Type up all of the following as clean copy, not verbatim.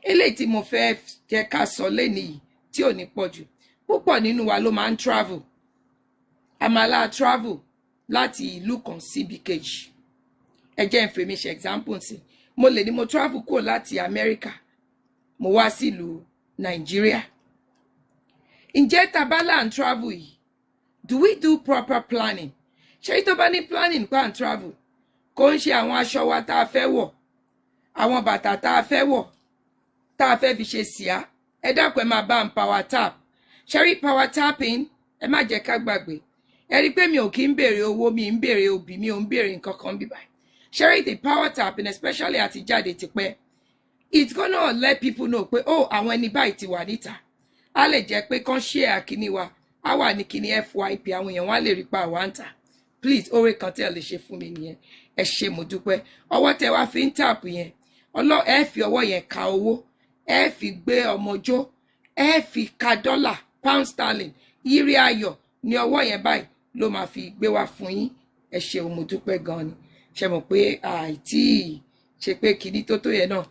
Eléyìí tí mo fẹ́ jẹ́ ká sọ lénìí tí ò ní pọ̀jù. Púpọ̀ nínú wa ló máa ń travel. A máa lá travel láti ìlú kan síbi kejì. Ẹ jẹ́ n fi mi ṣe example sí. Mo lè ní mo travel kúrò láti America. Mo wá sí ìlú Nigeria. Ǹjẹ́ tá bá là ń travel yìí, do we do proper planning? Ṣé tó bá ní planning pa ń travel? Kò ń ṣe àwọn aṣọ wa tá a fẹ́ wọ̀, àwọn bàtà tá a fẹ́ wọ̀, tá a fẹ́ fi ṣe síá. Ẹ dákun ẹ máa bá ń power tap. Ṣé rí power tapping? Ẹ má jẹ́ ká gbàgbé. Ẹ rí pé mi ò kí ń béèrè owó, mi ń béèrè òbí, mi ò ń béèrè nǹkan kan bí báyìí. Ṣé rí the power tapping, especially àti jáde tipẹ́. It's gonna let people know pé oh àwọn ẹni báyìí ti wà níta. A lè jẹ́ pé kán share kíní wa. A wà ní kíní FYP, àwọn èèyàn wá lè rí pa àwa ń tà. Please, oore kan tẹ́ lè ṣe fún mi nìyẹn. Ẹ ṣé mo dúpẹ́. Ọwọ́ tẹ́ wá fi ń tap yẹn. Ẹ fi ọwọ́ yẹn ka owó. Ẹ fi gbé ọmọjó. Ẹ fi ka dọ́là, pound sterling, ire ayọ̀ ní ọwọ́ yẹn báyìí ló máa fi gbé wá fún yín. Ẹ ṣé mo dúpẹ́ gan ni. Ṣé mọ̀ pé àìtí ṣe pé kíní tó yẹn náà.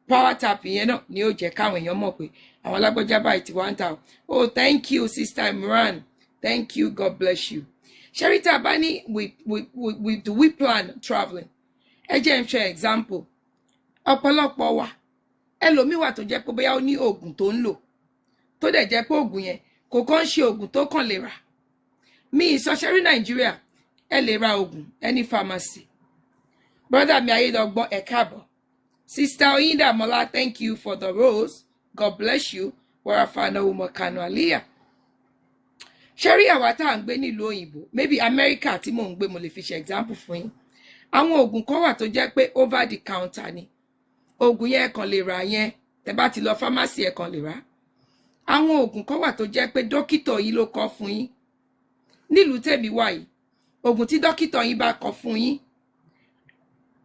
Power tap yẹn náà ni ó jẹ́ káwọn èèyàn mọ̀ pé àwọn alágbọ́já báyìí ti wá ń tà. Oh, thank you, Sister Imran. Thank you. God bless you. Sherita Bani, do we plan traveling? Ẹ jẹ́ n ṣe example. Ọ̀pọ̀lọpọ̀ wa. Ẹlòmíì wà tó jẹ́ pé bóyá ó ní oògùn tó ń lò. Tó dẹ̀ jẹ́ pé oògùn yẹn kò kàn ṣe oògùn tó kàn lè rà. Mi sọ ṣe rí Nàìjíríà, ẹ lè ra oògùn any pharmacy. Brother mi Ayédọ̀gbọ́n, ẹ káàbọ̀. Sister Oyinda Mola, thank you for the rose. God bless you. Warafana Umakano Aliyah. Ṣẹ́rí àwa tá à ń gbé nílùú òyìnbó, maybe America tí mò ń gbé mo lè fi ṣe example fún yín. Àwọn oògùn kan wà tó jẹ́ pé over the counter ni. Oògùn yẹn kàn lè rà yẹn, tẹ́ bá ti lọ pharmacy ẹ kàn lè rà. Àwọn oògùn kan wà tó jẹ́ pé dókítà yìí ló kọ fún yín. Nílùú tèmi wà yìí, oògùn tí dókítà yín bá kọ fún yín,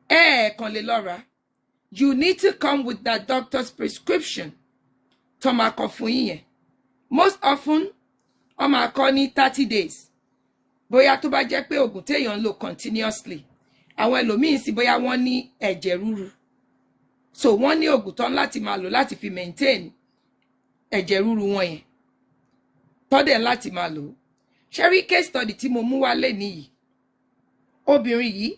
ẹ kàn lè lọ rà. You need to come with that doctor's prescription. Tó máa kọ fún yín yẹn. Most often, ó máa kọ ní 30 days. Bóyá tó bá jẹ́ pé oògùn téèyàn ń lò continuously. Àwọn ẹlòmíín sì bóyá wọ́n ní ẹ̀jẹ̀ ríru. So wọ́n ní oògùn tán láti máa lò láti fi maintain ẹ̀jẹ̀ ríru wọn yẹn. Tọ́dẹ̀ láti máa lò. Ṣé rí case study tí mo mú wá lénìí yìí? Obìnrin yìí,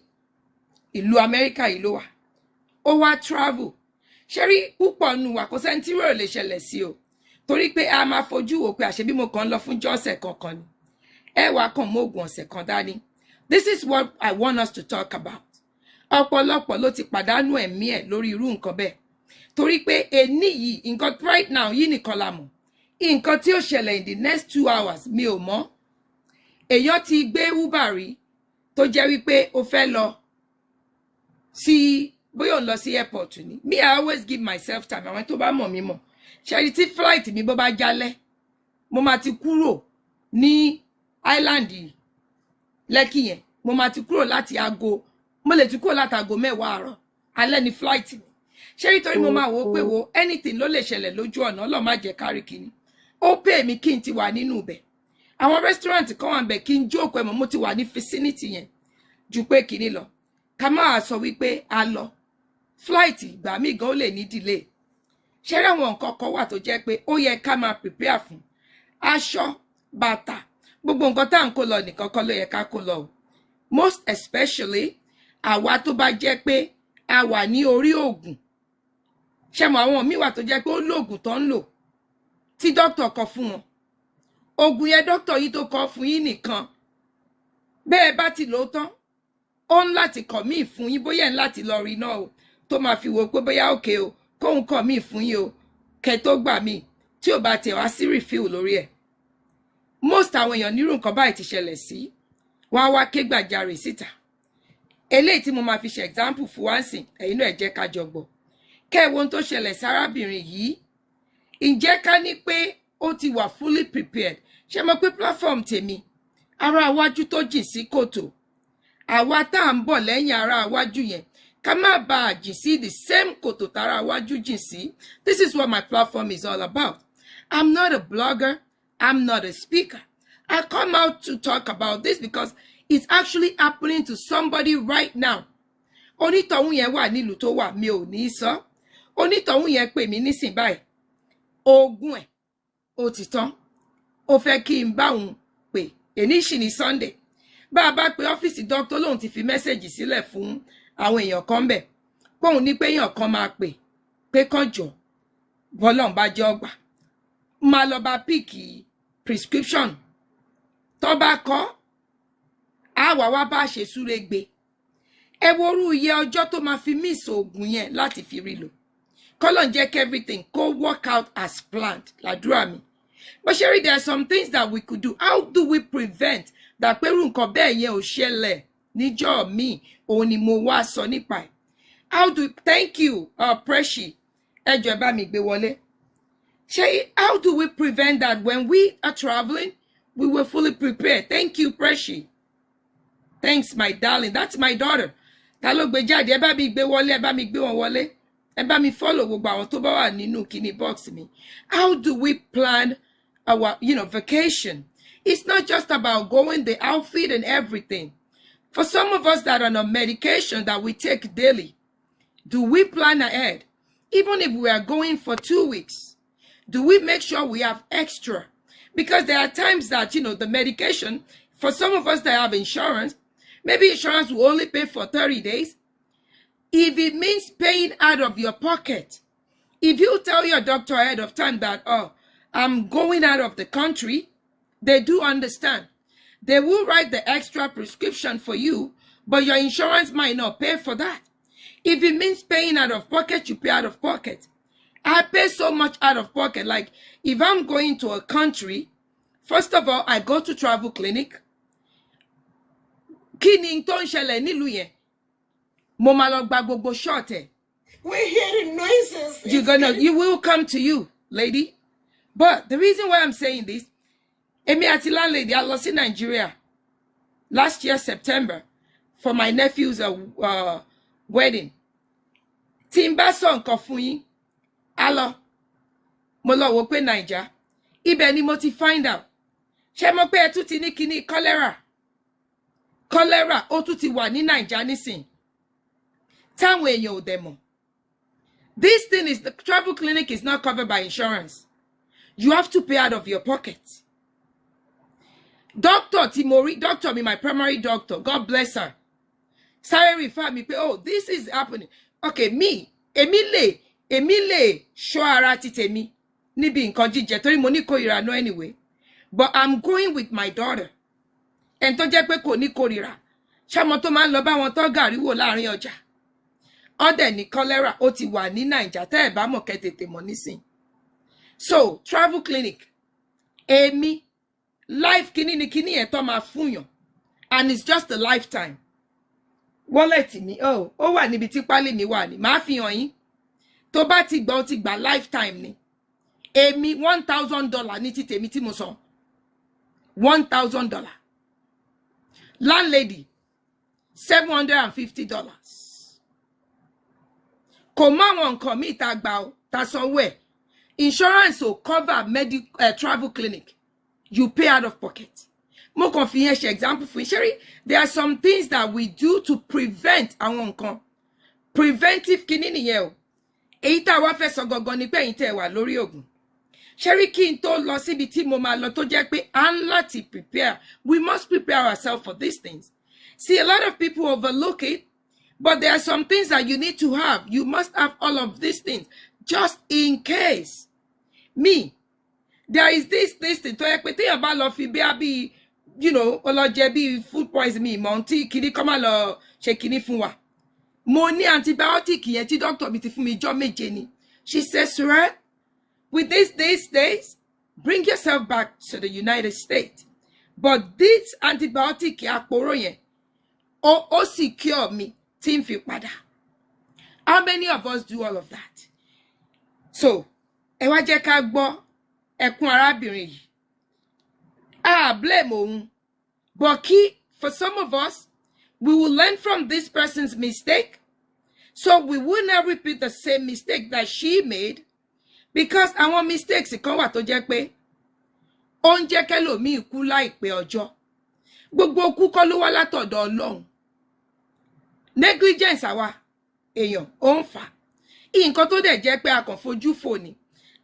ìlú Amẹ́ríkà yìí ló wà. Ó wá travel. Ṣé rí púpọ̀ nù wà kò sẹ́ni tí rò lè ṣẹlẹ̀ sí o. Torí pé a máa fojú wò pé àṣebí mo kàn lọ fún ọ̀sẹ̀ kankan ni. Ẹ wá kàn mọ́ oògùn ọ̀sẹ̀ kan dání. This is what I want us to talk about. Ọ̀pọ̀lọpọ̀ ló ti pàdánù ẹ̀mí ẹ̀ lórí irú nǹkan bẹ́ẹ̀. Torí pé èní yìí, nǹkan right now yìí nìkan la mọ̀. Nǹkan tí ó ṣẹlẹ̀ in the next 2 hours mi ò mọ̀. Èèyàn ti gbé Uber rí tó jẹ́ wípé ó fẹ́ lọ sí bóyá ó lọ sí airport ni. Me, I always give myself time. Àwọn tó bá mọ̀ mí mọ̀. Ṣé tí flight mi bó bá jálẹ̀, mo máa ti kúrò ní island Lẹ́kì yẹn. Mo máa ti kúrò láti aago, mo lè ti kúrò láti aago 10 àárọ̀. Alẹ́ ni flight mi. Ṣé nítorí mo máa wò pé wo anything ló lè ṣẹlẹ̀ lójú ọ̀nà, Ọlọ́run má jẹ́ kárí kíní. Ó pè mí kí n ti wà nínú ibẹ̀. Àwọn restaurant kan wà ńbẹ̀ kí n jókòó mo ti wà ní vicinity yẹn. Ju pé kíní lọ. Ká máa sọ wípé a lọ. Flight ìgbà míì gan ó lè ní delay. Ṣé àwọn nǹkan kan wà tó jẹ́ pé ó yẹ ká máa prepare fún. Aṣọ, bàtà, gbogbo nǹkan tá ń kó lọ nìkan kan ló yẹ ká kó lọ. Most especially àwa tó bá jẹ́ pé a wà ní orí oògùn. Ṣé mọ̀ àwọn míì wà tó jẹ́ pé ó lóògùn tó ń lò tí doctor kọ fún wọn. Oògùn yẹn doctor yìí tó kọ fún yín nìkan. Bẹ́ẹ̀ bá ti lò tán, ó ń láti kọ míì fún yín bóyá ń láti lọ rí náà o tó máa fi wò pé bóyá òkè o kóhun kọ míì fún yín o kẹ́ tó gbà míì tí ò bá tẹ̀ wá sí refill lórí ẹ̀. Most àwọn èèyàn nírú nǹkan báyìí ti ṣẹlẹ̀ sí. Wọ́n á wá ké gbàjarè síta. Eléyìí tí mo máa fi ṣe example fún wá sìn, ẹ̀yin náà ẹ jẹ́ ká jọ gbọ́. Kẹ́ ẹ wo ohun tó ṣẹlẹ̀ sárábìnrin yìí. Ǹjẹ́ ká ní pé ó ti wà fully prepared. Ṣé mo pé platform tèmi ara iwájú tó jìn sí kòtò. Àwa tá à ń bọ̀ lẹ́yìn ara iwájú yẹn ká má bàa jìn sí the same kòtò tára iwájú jìn sí. This is what my platform is all about. I'm not a blogger. I'm not a speaker. I come out to talk about this because it's actually happening to somebody right now. Onítọ̀hún yẹn wà nílùú tó wà mi ò ní sọ. onítọ̀hún yẹn pè mí nísìn báyìí oògùn ẹ̀ ó ti tán ó fẹ́ kí n bá òun pè èní sì ní Sunday bá a bá pe ọ́fíìsì dókítà lòun ti fi mẹ́sẹ̀gì sílẹ̀ fún àwọn èèyàn kan bẹ̀ póun ní pé èèyàn kan máa pé kàn jọ bọ́lọ́n bá jẹ́ ọgbà máa lọ bá píìkì prescription tó bá kọ́ àwa wá bá ṣe súré gbé ẹ worú iye ọjọ́ tó máa fi miss oògùn yẹn láti fi rí lò kọ́lọ́n jẹ́ kí everything go work out as planned làdúrà mi. But Sherry, there are some things that we could do. How do we prevent that pẹ̀lú nǹkan bẹ́ẹ̀ yẹn ò ṣẹlẹ̀ níjọ́ mi òun ni mo wá sọ nípa ẹ̀. How do thank you Precious ẹ jọ̀ọ́ bá mi gbé wọlé. Sherry, how do we prevent that when we are traveling we were fully prepared? Thank you Precious. Thanks my darling, that's my daughter. Ta ló gbé jáde ẹ bá mi gbé wọlé ẹ bá mi gbé wọn wọlé ẹ bá mi follow gbogbo àwọn tó bá wà nínú kíní box mi. How do we plan our vacation? It's not just about going, the outfit and everything. For some of us that are on medication that we take daily, do we plan ahead? Even if we are going for 2 weeks, do we make sure we have extra? Because there are times that the medication, for some of us that have insurance, maybe insurance will only pay for 30 days. If it means paying out of your pocket, if you tell your doctor ahead of time that, oh, I'm going out of the country, they do understand. They will write the extra prescription for you, but your insurance might not pay for that. If it means paying out of pocket, you pay out of pocket. I pay so much out of pocket. Like if I'm going to a country, first of all, I go to travel clinic. Kí ni tó ń ṣẹlẹ̀ nílùú yẹn? Mo máa lọ gba gbogbo short ẹ̀. We're hearing noises. You will come to you, lady. But the reason why I'm saying this, Emi àti landlady, I lost in Nigeria last year, September, for my nephew's wedding. Timba son kofuyin, alo, mo lọ wò pé Naija, ibẹ̀ ni mo ti find out. Ṣé mo pé ẹ tún ti ní kíní cholera? Cholera ó tún ti wà ní Naija nísìn. Táwọn èèyàn ò dẹ̀ mọ̀. This thing is, the travel clinic is not covered by insurance. You have to pay out of your pocket. Dr. Timori, doctor me, my primary doctor, God bless her. Sorry, refer me, oh, this is happening. Okay, me, Emile, show ara ti tèmi, níbi nǹkan jíjẹ, torí mo ní kórìíra no anyway. But I'm going with my daughter. And tó jẹ́ pé kò ní kórìíra. Ṣàmọ́ tó máa ń lọ bá wọn tó gàrí wò láàrin ọjà. Ọdẹ ní cholera, ó ti wà ní Naija, tẹ́ ẹ bá mọ̀ kẹ́ tètè mọ̀ nísìn. So, travel clinic, Emi, life kini eto ma funyan, and it's just a lifetime. Wallet mi, ó wà níbi tí pálí mi wà ní, màá fi hàn yín. Tó bá ti gba lifetime ni. Emi $1,000 ní ti tèmi tí mo sọ. $1,000. Landlady, $750. Kò mọ àwọn nǹkan mi tá gbà ó, tá sanwó ẹ̀. Insurance will cover travel clinic. You pay out of pocket. Mo kàn fi yẹn ṣe example for Sherry. There are some things that we do to prevent àwọn nǹkan. Preventive kini nìyẹn o. Èyí tá wá fẹ́ sọ gangan ni pé ẹ̀yin tẹ́ wà lórí ògùn. Sherry, kí n tó lọ síbi tí mo máa lọ tó jẹ́ pé à ń láti prepare. We must prepare ourselves for these things. See, a lot of people overlook it, but there are some things that you need to have. You must have all of these things just in case. Me, there is this thing to yẹ pé téèyàn bá lọ fi bí ọlọ́jẹ bí food poison mi mọ̀ tí kìíní kọ́ máa lọ ṣe kìíní fún wa. Mo ní antibiotic yẹn tí doctor mi ti fún mi jọ́ méje ni. She says, Surah, with these days, bring yourself back to the United States. But this antibiotic àpòrò yẹn, ó sì cure me tí n fi padà. How many of us do all of that? So, ẹ wá jẹ́ ká gbọ́ ẹkún arábìnrin yìí. Blame òun. But for some of us, we will learn from this person's mistake, so we will not repeat the same mistake that she made, because our mistakes kan wà tó jẹ́ pé ó ń jẹ́ kẹ́lòmíì kú láìpẹ́ ọjọ́. Gbogbo kú kọ́ ló wá látọ̀dọ̀ Ọlọ́run. Negligence àwa èèyàn ó ń fà. nǹkan tó dẹ̀ jẹ́ pé a kàn fojú fò ní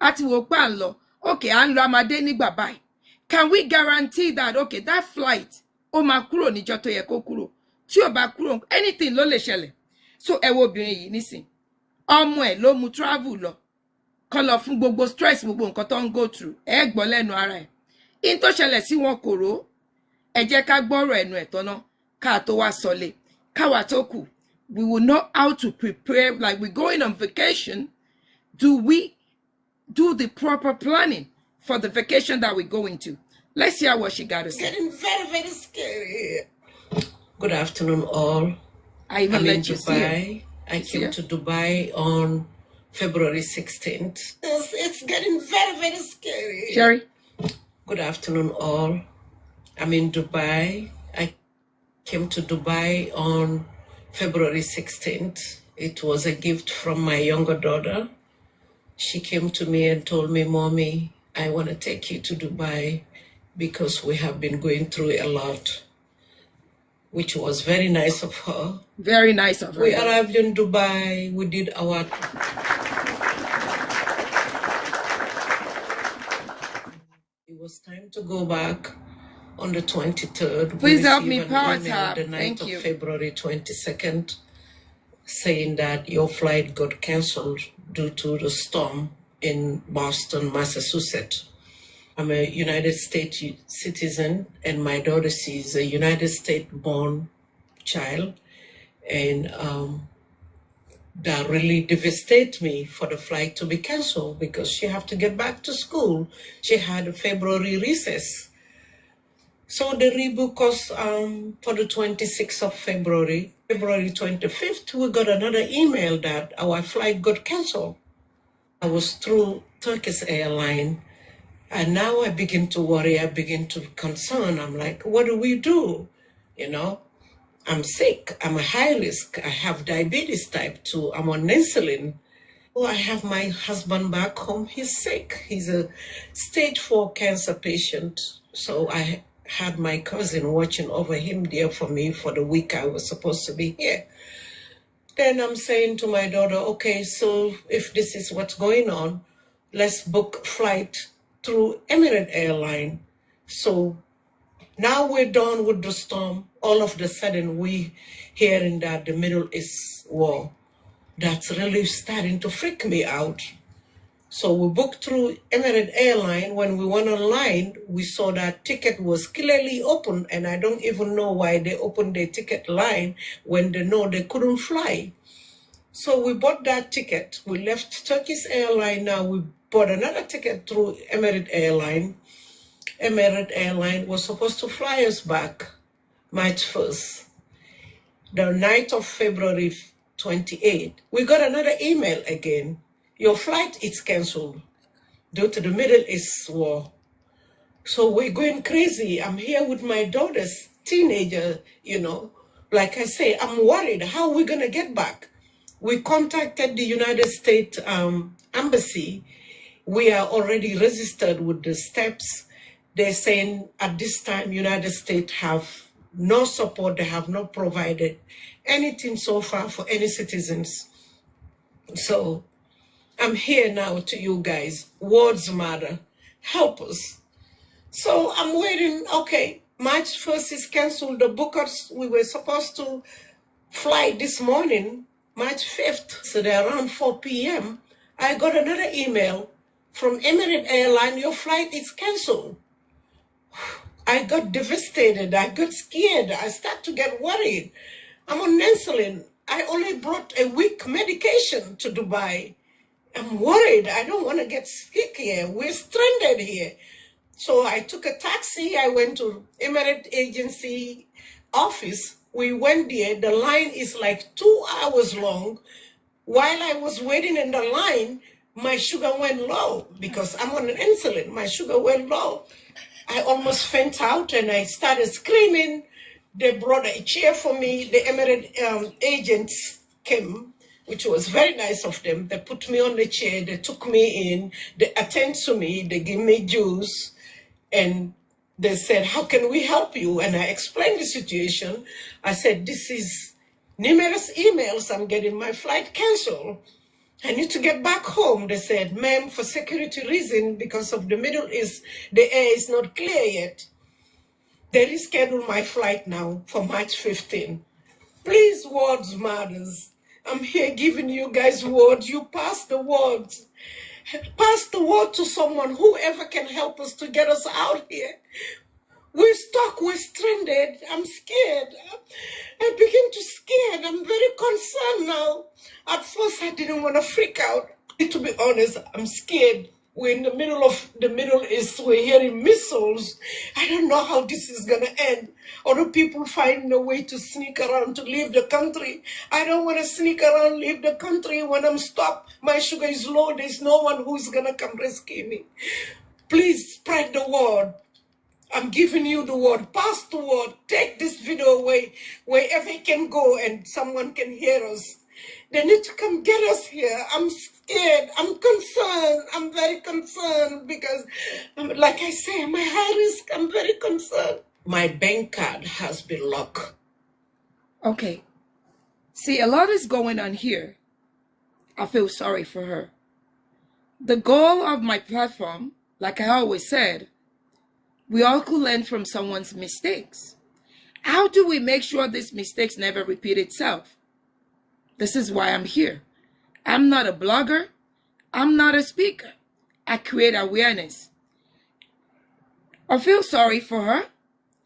a ti wò pé à ń lọ okay à ń lọ amadé nígbà báyìí can we guarantee that okay that flight ó máa kúrò níjọ́ tó yẹ kó kúrò tí ò bá kúrò anything ló lè ṣẹlẹ̀ so ẹ wo obìnrin yìí nísìn ọmọ ẹ̀ ló mú travel lọ kán lọ fún gbogbo stress gbogbo nǹkan tó ń go through ẹ gbọ́ lẹ́nu ara ẹ̀ in tó ṣẹlẹ̀ sí wọn kò rò ẹ jẹ́ ká gbọ́rọ̀ ẹnu ẹ̀ tọ́nà ká tó wá sọlé káwa tó kù we will know how to prepare like we're going on vacation. Do we do the proper planning for the vacation that we're going to? Let's hear what she got to say. Getting very, very scary. Good afternoon, all. I even I'm let in you see Dubai. it. I came to Dubai on February 16th. It's getting very, very scary. Sherry? Good afternoon, all. I'm in Dubai. I came to Dubai on February 16th. It was a gift from my younger daughter. She came to me and told me, Mommy, I want to take you to Dubai because we have been going through a lot, which was very nice of her. Very nice of her. We arrived in Dubai. We did our... It was time to go back on the 23rd. Please help me received power an email tap. the night Thank of you. February 22nd saying that your flight got cancelled due to the storm in Boston, Massachusetts. I'm a United States citizen, and my daughter, she's a United States-born child, and that really devastated me for the flight to be canceled because she had to get back to school. She had a February recess. So the rebook us for the 26th of February. February 25th, we got another email that our flight got canceled. I was through Turkish Airlines, and now I begin to worry, I begin to concern. I'm like, what do we do? You know, I'm sick, I'm a high risk, I have diabetes type 2, I'm on insulin. Oh, I have my husband back home, he's sick. He's a stage 4 cancer patient. So I had my cousin watching over him there for me for the week I was supposed to be here. Then I'm saying to my daughter, okay, so if this is what's going on, let's book flight through Emirates Airline. So now we're done with the storm. All of a sudden we hearing that the Middle East war. That's really starting to freak me out. So we booked through Emirates Airline. When we went online, we saw that ticket was clearly open, and I don't even know why they opened the ticket line when they know they couldn't fly. So we bought that ticket. We left Turkish Airline. Now we bought another ticket through Emirates Airline. Emirates Airline was supposed to fly us back March 1st. The night of February 28th, we got another email again. Your flight is canceled due to the Middle East war. So we're going crazy. I'm here with my daughter's teenager, you know. Like I say, I'm worried. How are we going to get back? We contacted the United States Embassy. We are already registered with the steps. They're saying at this time, United States have no support. They have not provided anything so far for any citizens. So I'm here now to you guys. Words matter. Help us. So I'm waiting. Okay, March 1st is canceled. The bookers, we were supposed to fly this morning, March 5th. So they're around 4 p.m. I got another email from Emirates Airline. Your flight is canceled. I got devastated. I got scared. I started to get worried. I'm on insulin. I only brought a week medication to Dubai. I'm worried. I don't want to get sick here. We're stranded here. So I took a taxi. I went to Emirates Agency office. We went there. The line is like 2 hours long. While I was waiting in the line, my sugar went low because I'm on an insulin. My sugar went low. I almost faint out and I started screaming. They brought a chair for me. The Emirates agents came, which was very nice of them. They put me on the chair, they took me in, they attended to me, they gave me juice, and they said, how can we help you? And I explained the situation. I said, this is numerous emails, I'm getting my flight canceled. I need to get back home, they said. Ma'am, for security reason, because of the Middle East, the air is not clear yet. They rescheduled my flight now for March 15. Please, words matters. I'm here giving you guys words. You pass the words. Pass the word to someone, whoever can help us to get us out here. We're stuck, we're stranded. I'm scared. I begin to scared. I'm very concerned now. At first, I didn't want to freak out. To be honest, I'm scared. We're in the middle of the Middle East. We're hearing missiles. I don't know how this is going to end. Other people finding a way to sneak around to leave the country. I don't want to sneak around, leave the country. When I'm stuck, my sugar is low. There's no one who's going to come rescue me. Please spread the word. I'm giving you the word. Pass the word. Take this video away wherever it can go and someone can hear us. They need to come get us here. I'm scared. I'm concerned. I'm very concerned because, like I say, I'm a high risk. I'm very concerned. My bank card has been locked. Okay. See, a lot is going on here. I feel sorry for her. The goal of my platform, like I always said, we all could learn from someone's mistakes. How do we make sure these mistakes never repeat itself? This is why I'm here. I'm not a blogger. I'm not a speaker. I create awareness. I feel sorry for her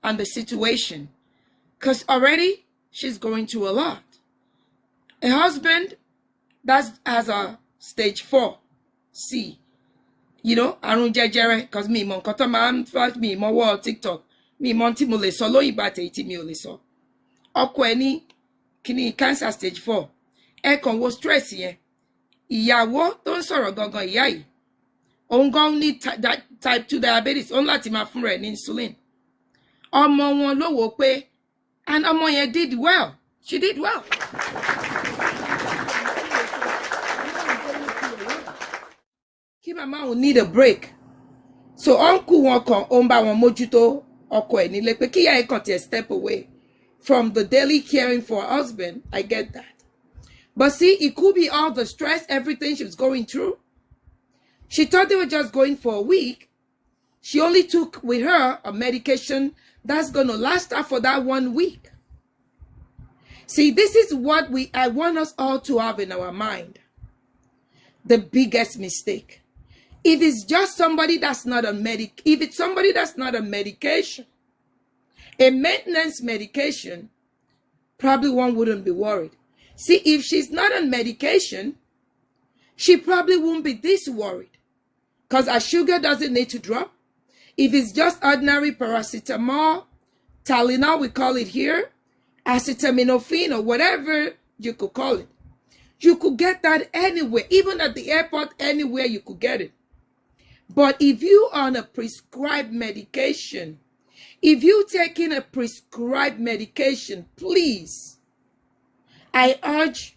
and the situation because already she's going through a lot. A husband that has a stage 4C. You know, arun jẹjẹrẹ, because me mon koto man fact me mo wo TikTok. Me mon ti mo le so lo ibate ti mi o le so. Ọkọ ẹni kini cancer stage 4. Ẹ kàn wo stress yẹn. Ìyàwó tó ń sọ̀rọ̀ gangan ìyá yìí. Òun gan ní type 2 diabetes, òun láti máa fún rẹ̀ ní insulin. Ọmọ wọn ló wò pé and ọmọ yẹn did well. She did well. Kí mama will need a break. So uncle wọn kan ó ń bá wọn mójútó ọkọ ẹ̀ nílé pé kí ìyá ẹ̀ kàn tiẹ̀ step away from the daily caring for her husband. I get that. But see, it could be all the stress, everything she was going through. She thought they were just going for a week. She only took with her a medication that's going to last her for that 1 week. See, this is what I want us all to have in our mind. The biggest mistake. If it's just somebody that's not on if it's somebody that's not on medication, a maintenance medication, probably one wouldn't be worried. See, if she's not on medication, she probably won't be this worried because her sugar doesn't need to drop. If it's just ordinary paracetamol, Tylenol, we call it here, acetaminophen or whatever you could call it, you could get that anywhere, even at the airport, anywhere you could get it. But if you are on a prescribed medication, if you're taking a prescribed medication, please, I urge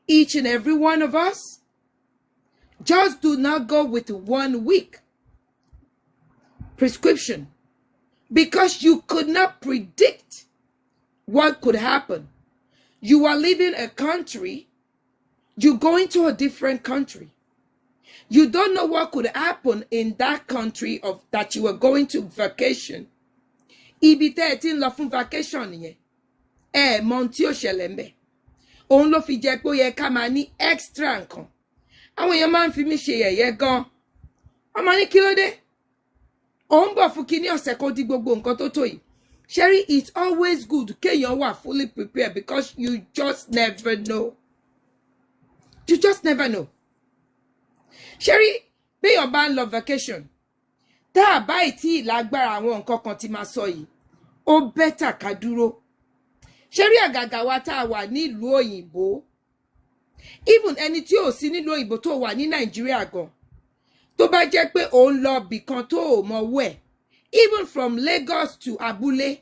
each and every one of us, just do not go with 1 week prescription because you could not predict what could happen. You are leaving a country, you're going to a different country. You don't know what could happen in that country of that you were going to vacation. Ibi tẹ́ ẹ ti ń lọ fún vacation yẹn. Mọ ohun tí ó ṣẹlẹ̀ ńbẹ̀. Òun ló fi jẹ́ pé ó yẹ ká máa ní extra nǹkan. Àwọn èèyàn máa ń fi mí ṣe yẹ̀yẹ́ gan. Wọ́n máa ní kí ló dé? Òun bọ̀ fún kíní ọ̀sẹ̀ kó di gbogbo nǹkan tó tó yìí. Sherry, it's always good kéèyàn wà fully prepared because you just never know. You just never know. Sherry, béèyàn bá ń lọ vacation. Tá a bá ìtí lágbára àwọn nǹkan kan tí máa sọ yìí. Ó bẹ́tà ká dúró. Sherry, àgàgà wa tá a wà nílùú òyìnbó. Even ẹni tí ò sí nílùú òyìnbó tó wà ní Nàìjíríà gan. Tó bá jẹ́ pé òun lọ bìkan tó ò mọ wẹ̀. Even from Lagos to Abúlé.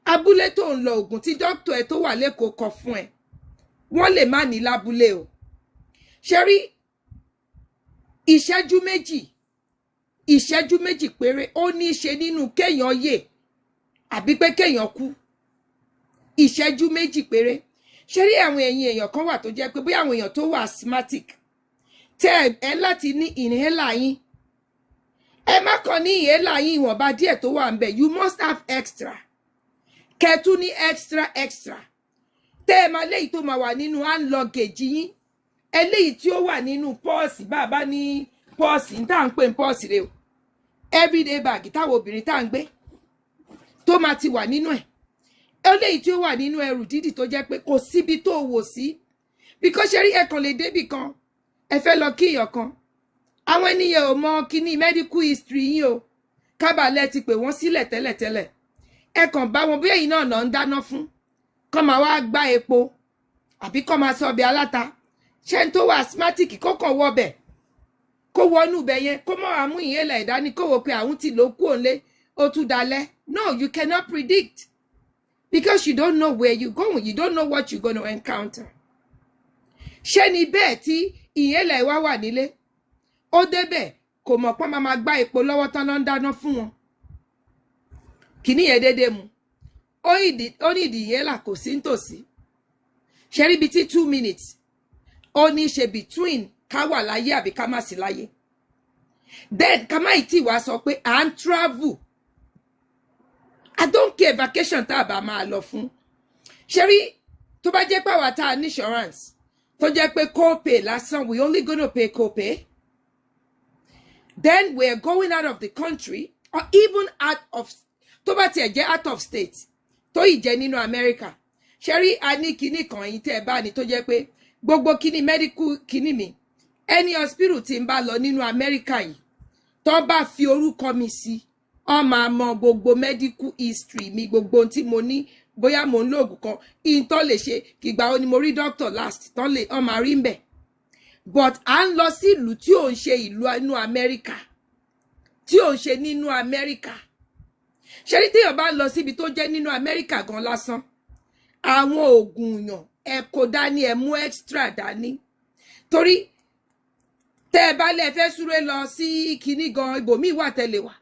Abúlé tó ń lọ Ògùn tí doctor ẹ tó wà lẹ́kọ̀ọ́ kọ fún ẹ. Wọ́n lè má ní lábúlé o. Sherry, ìṣẹ́jú méjì péré ó ní í ṣe nínú kéèyàn yè àbí pé kéèyàn kú. Ìṣẹ́jú méjì péré. ṣé rí àwọn èèyàn kan wà tó jẹ́ pé bóyá àwọn èèyàn tó wà asthmatic tẹ́ ẹ láti ní inhaler yín ẹ má kàn ní inhaler yín ìwọ̀nba díẹ̀ tó wà ńbẹ̀ you must have extra kẹ́tù ní extra tẹ́ ẹ máa léyìí tó máa wà nínú hand luggage yín eléyìí tí ó wà nínú pọ́ọ̀sì bàbá ní pọ́ọ̀sì ní tá à ń pè ní pọ́ọ̀sì rẹ o everyday bag táwọn obìnrin tá à ń gbé tó máa ti wà nínú ẹ̀ eléyìí tí ó wà nínú ẹrù dídì tó jẹ́ pé kò síbi tó wò sí because ṣe rí ẹ kàn lè débì kan ẹ fẹ́ lọ kí èèyàn kan àwọn ènìyàn ò mọ kíní medical history yín o kábàlẹ̀ ti pè wọ́n sílẹ̀ tẹ́lẹ̀tẹ́lẹ̀ ẹ kàn bá wọn bóyá yìí náà ń dáná fún kọ́ máa wá gbá epo àbí kọ́ máa sọ ọbẹ̀ aláta ṣé n tó wà asthmatic kó kàn wọbẹ̀ kó wọnú ibẹ̀ yẹn kó mọ̀ àmú ìyẹ́lẹ̀ ìdání kó wò pé àwọn ti lò kú òǹlé ó tún dalẹ̀ no you cannot predict because you don't know where you going you don't know what you're going to encounter ṣé ni bẹ́ẹ̀ tí ìyẹ́lẹ̀ wá wà nílé ó débẹ̀ kò mọ̀ pọ́n máa gbá epo lọ́wọ́ tán ló ń dáná fún wọn kìíní yẹn déédéé mu ó ní ìdíyẹ́là kò sí nítòsí ṣe rí ibi tí 2 minutes ó ní ṣe between ká wà láyé àbí ká má sí láyé then ká má tí wá sọ pé à ń travel I don't care vacation tá a bá máa lọ fún ṣe rí tó bá jẹ́ pàwọ́ tá a ní insurance tó jẹ́ pé co-pay lásán we only gonna pay co-pay then we're going out of the country or even out of tó bá tiẹ̀ jẹ́ out of state tó ì jẹ́ nínú America ṣe rí a ní kinní kan yìí tẹ́ ẹ bá ní tó jẹ́ pé gbogbo kinní medical kinní mi any hospital tí ń bá lọ nínú America yìí tó bá fi orúkọ mi sí ó máa mọ gbogbo medical history mi gbogbo tí mo ní bóyá mo ń lo oògùn kan in tó lè ṣe kìgbà ó ní mo rí doctor last tó lè ó máa rí ńbẹ̀ but à ń lọ sí ìlú tí ò ń ṣe ìlú inú America tí ò ń ṣe nínú America ṣe rí téèyàn bá lọ síbi tó jẹ́ nínú America gan lásán àwọn oògùn yàn ẹ kò dání ẹ mú extra dání torí tẹ́ ẹ bá lè fẹ́ súré lọ sí kinní gan ibòmíì wà tẹ́lẹ̀ wà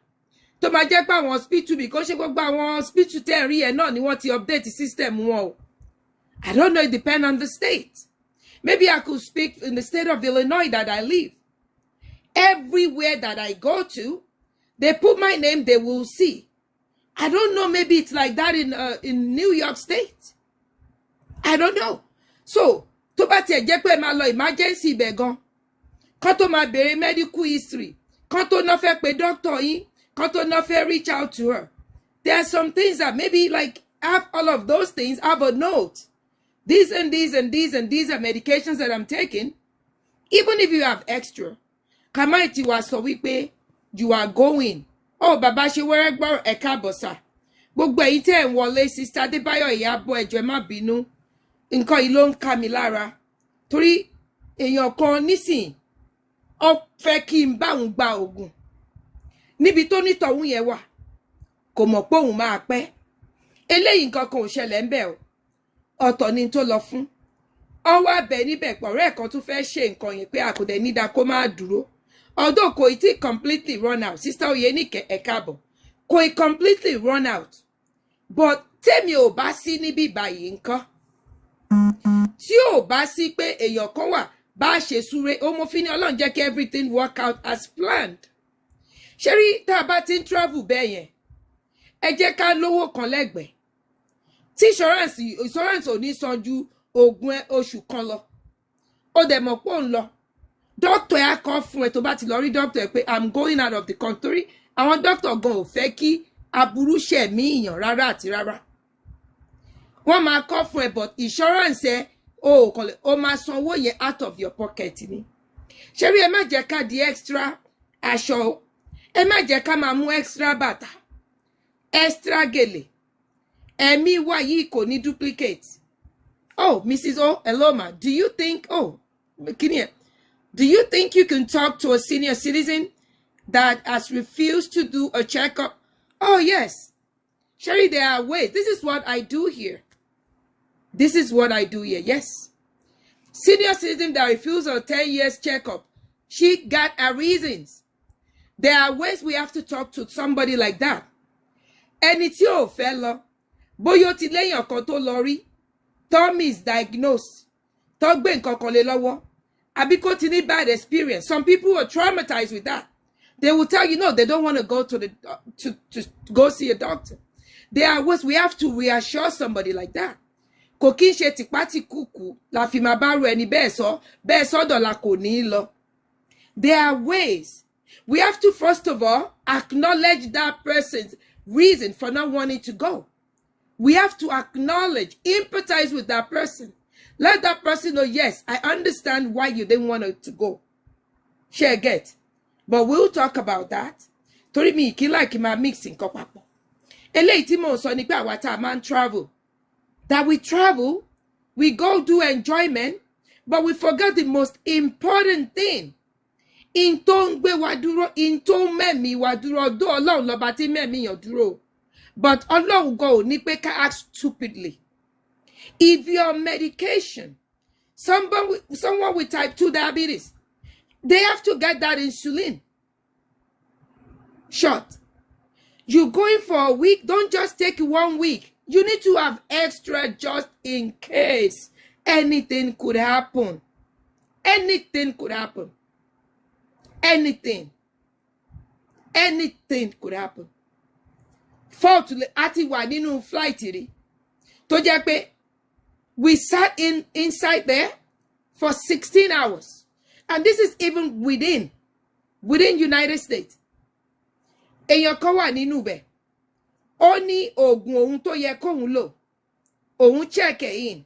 tó máa jẹ́ pé àwọn hospital bí kò ṣe gbogbo àwọn hospital tẹ́ rí ẹ náà ni wọ́n ti update system wọn o I don't know it depend on the state maybe I could speak in the state of Illinois that I live everywhere that I go to they put my name they will see I don't know maybe it's like that in New York State I don't know so tó bá tiẹ̀ jẹ́ pé máa lọ emergency ibẹ̀ gan kán tó máa béèrè medical history kán tó ná fẹ́ pé doctor yín kán tó ná fẹ́ reach out to her there are some things that maybe like have all of those things have a note these and these and these and these are medications that I'm taking even if you have extra kàmáìtì wá sọ wípé you are going oh bàbá ṣe wẹ́rẹ́ gbọ́ ẹ káàbọ̀ sà gbogbo ẹ̀yin tẹ́ ẹ̀ ń wọlé Sister Adébáyọ̀ Ìyábọ̀ ẹ jọ̀ọ́ ẹ má bínú nǹkan yìí ló ń ká mi lára torí èèyàn kan nísìn ó fẹ́ kí n bá òun gba oògùn níbi tó nítọ̀hún yẹn wà kò mọ̀ pé òun máa pẹ́ eléyìí nǹkan kan ò ṣẹlẹ̀ ń bẹ̀ o ọ̀tọ̀ ni tó lọ fún ó wá bẹ̀ níbẹ̀ pọ̀rẹ́ kan tún fẹ́ ṣe nǹkan yẹn pé àkùdẹ̀ nídà kó máa dúró although kò tí completely run out Sister Oyenike ẹ káàbọ̀ kò completely run out but tèmi ò bá sí níbí báyìí nǹkan tí ò bá sí pé èèyàn kan wà bá ṣe súré ó mo fi ní Ọlọ́run jẹ́ kí everything work out as planned ṣé rí tá a bá ti ń travel bẹ́ẹ̀ yẹn ẹ jẹ́ ká lówó kan lẹ́gbẹ̀ẹ́ tí insurance ò ní san ju oògùn oṣù kan lọ ó dẹ̀ mọ̀ pé ó ń lọ doctor ẹ á kọ́ fún ẹ tó bá ti lọ rí doctor ẹ pé I'm going out of the country àwọn doctor gan ò fẹ́ kí aburú ṣẹ̀mí èèyàn rárá àti rárá wọ́n máa kọ́ fún ẹ but insurance ẹ o máa san owó yẹn out of your pocket ni ṣé rí ẹ má jẹ́ ká di extra aṣọ ẹ má jẹ́ ká máa mú extra bàtà extra gèlè ẹ̀mí wa yìí kò ní duplicate oh Mrs. O hello ma do you think do you think you can talk to a senior citizen that has refused to do a checkup? Oh yes Sherry, there are ways. This is what I do here. This is what I do here. Yes. Senior citizen that refused a 10 years checkup. She got her reasons. There are ways we have to talk to somebody like that. And it's your fellow. Bóyá ti lẹ́yìn kan tó lọ rí tó misdiagnose, tó gbé nǹkan kan lé lọ́wọ́, àbí kó ti ní bad experience. Some people are traumatized with that. They will tell you, no, they don't want to go to go see a doctor. There are ways we have to reassure somebody like that. Kò kí ń ṣe tìpátì kúkú la fi máa bá ru ẹni bẹ́ẹ̀ sọ́dọ̀ la kò ní lọ. There are ways. We have to, first of all, acknowledge that person's reason for not wanting to go. We have to acknowledge, empathize with that person. Let that person know, yes, I understand why you didn't want to go. Share get. But we'll talk about that. Torí mi kí like ma mixing nǹkan papọ̀. Eléyìí tí mò ń sọ ni pé àwa tá máa ń travel. That we travel, we go do enjoyment, but we forget the most important thing. In tó ń gbé wa dúró, in tó ń mẹ́mí wa dúró, dó Ọlọ́run lọ́ba tí mẹ́mí yàn dúró. But Ọlọ́run go ní pé ká act stupidly. If your medication, someone with type 2 diabetes, they have to get that insulin shot. You're going for a week, don't just take 1 week. You need to have extra just in case anything could happen. Anything could happen. Anything could happen. Fortunately, àti wà nínú flight rí tó jẹ́ pé we sat inside there for 16 hours. And this is even within United States. Èèyàn kan wà nínú bẹ̀. Ó ní oògùn ohun tó yẹ kóhun lò. Òun check it in.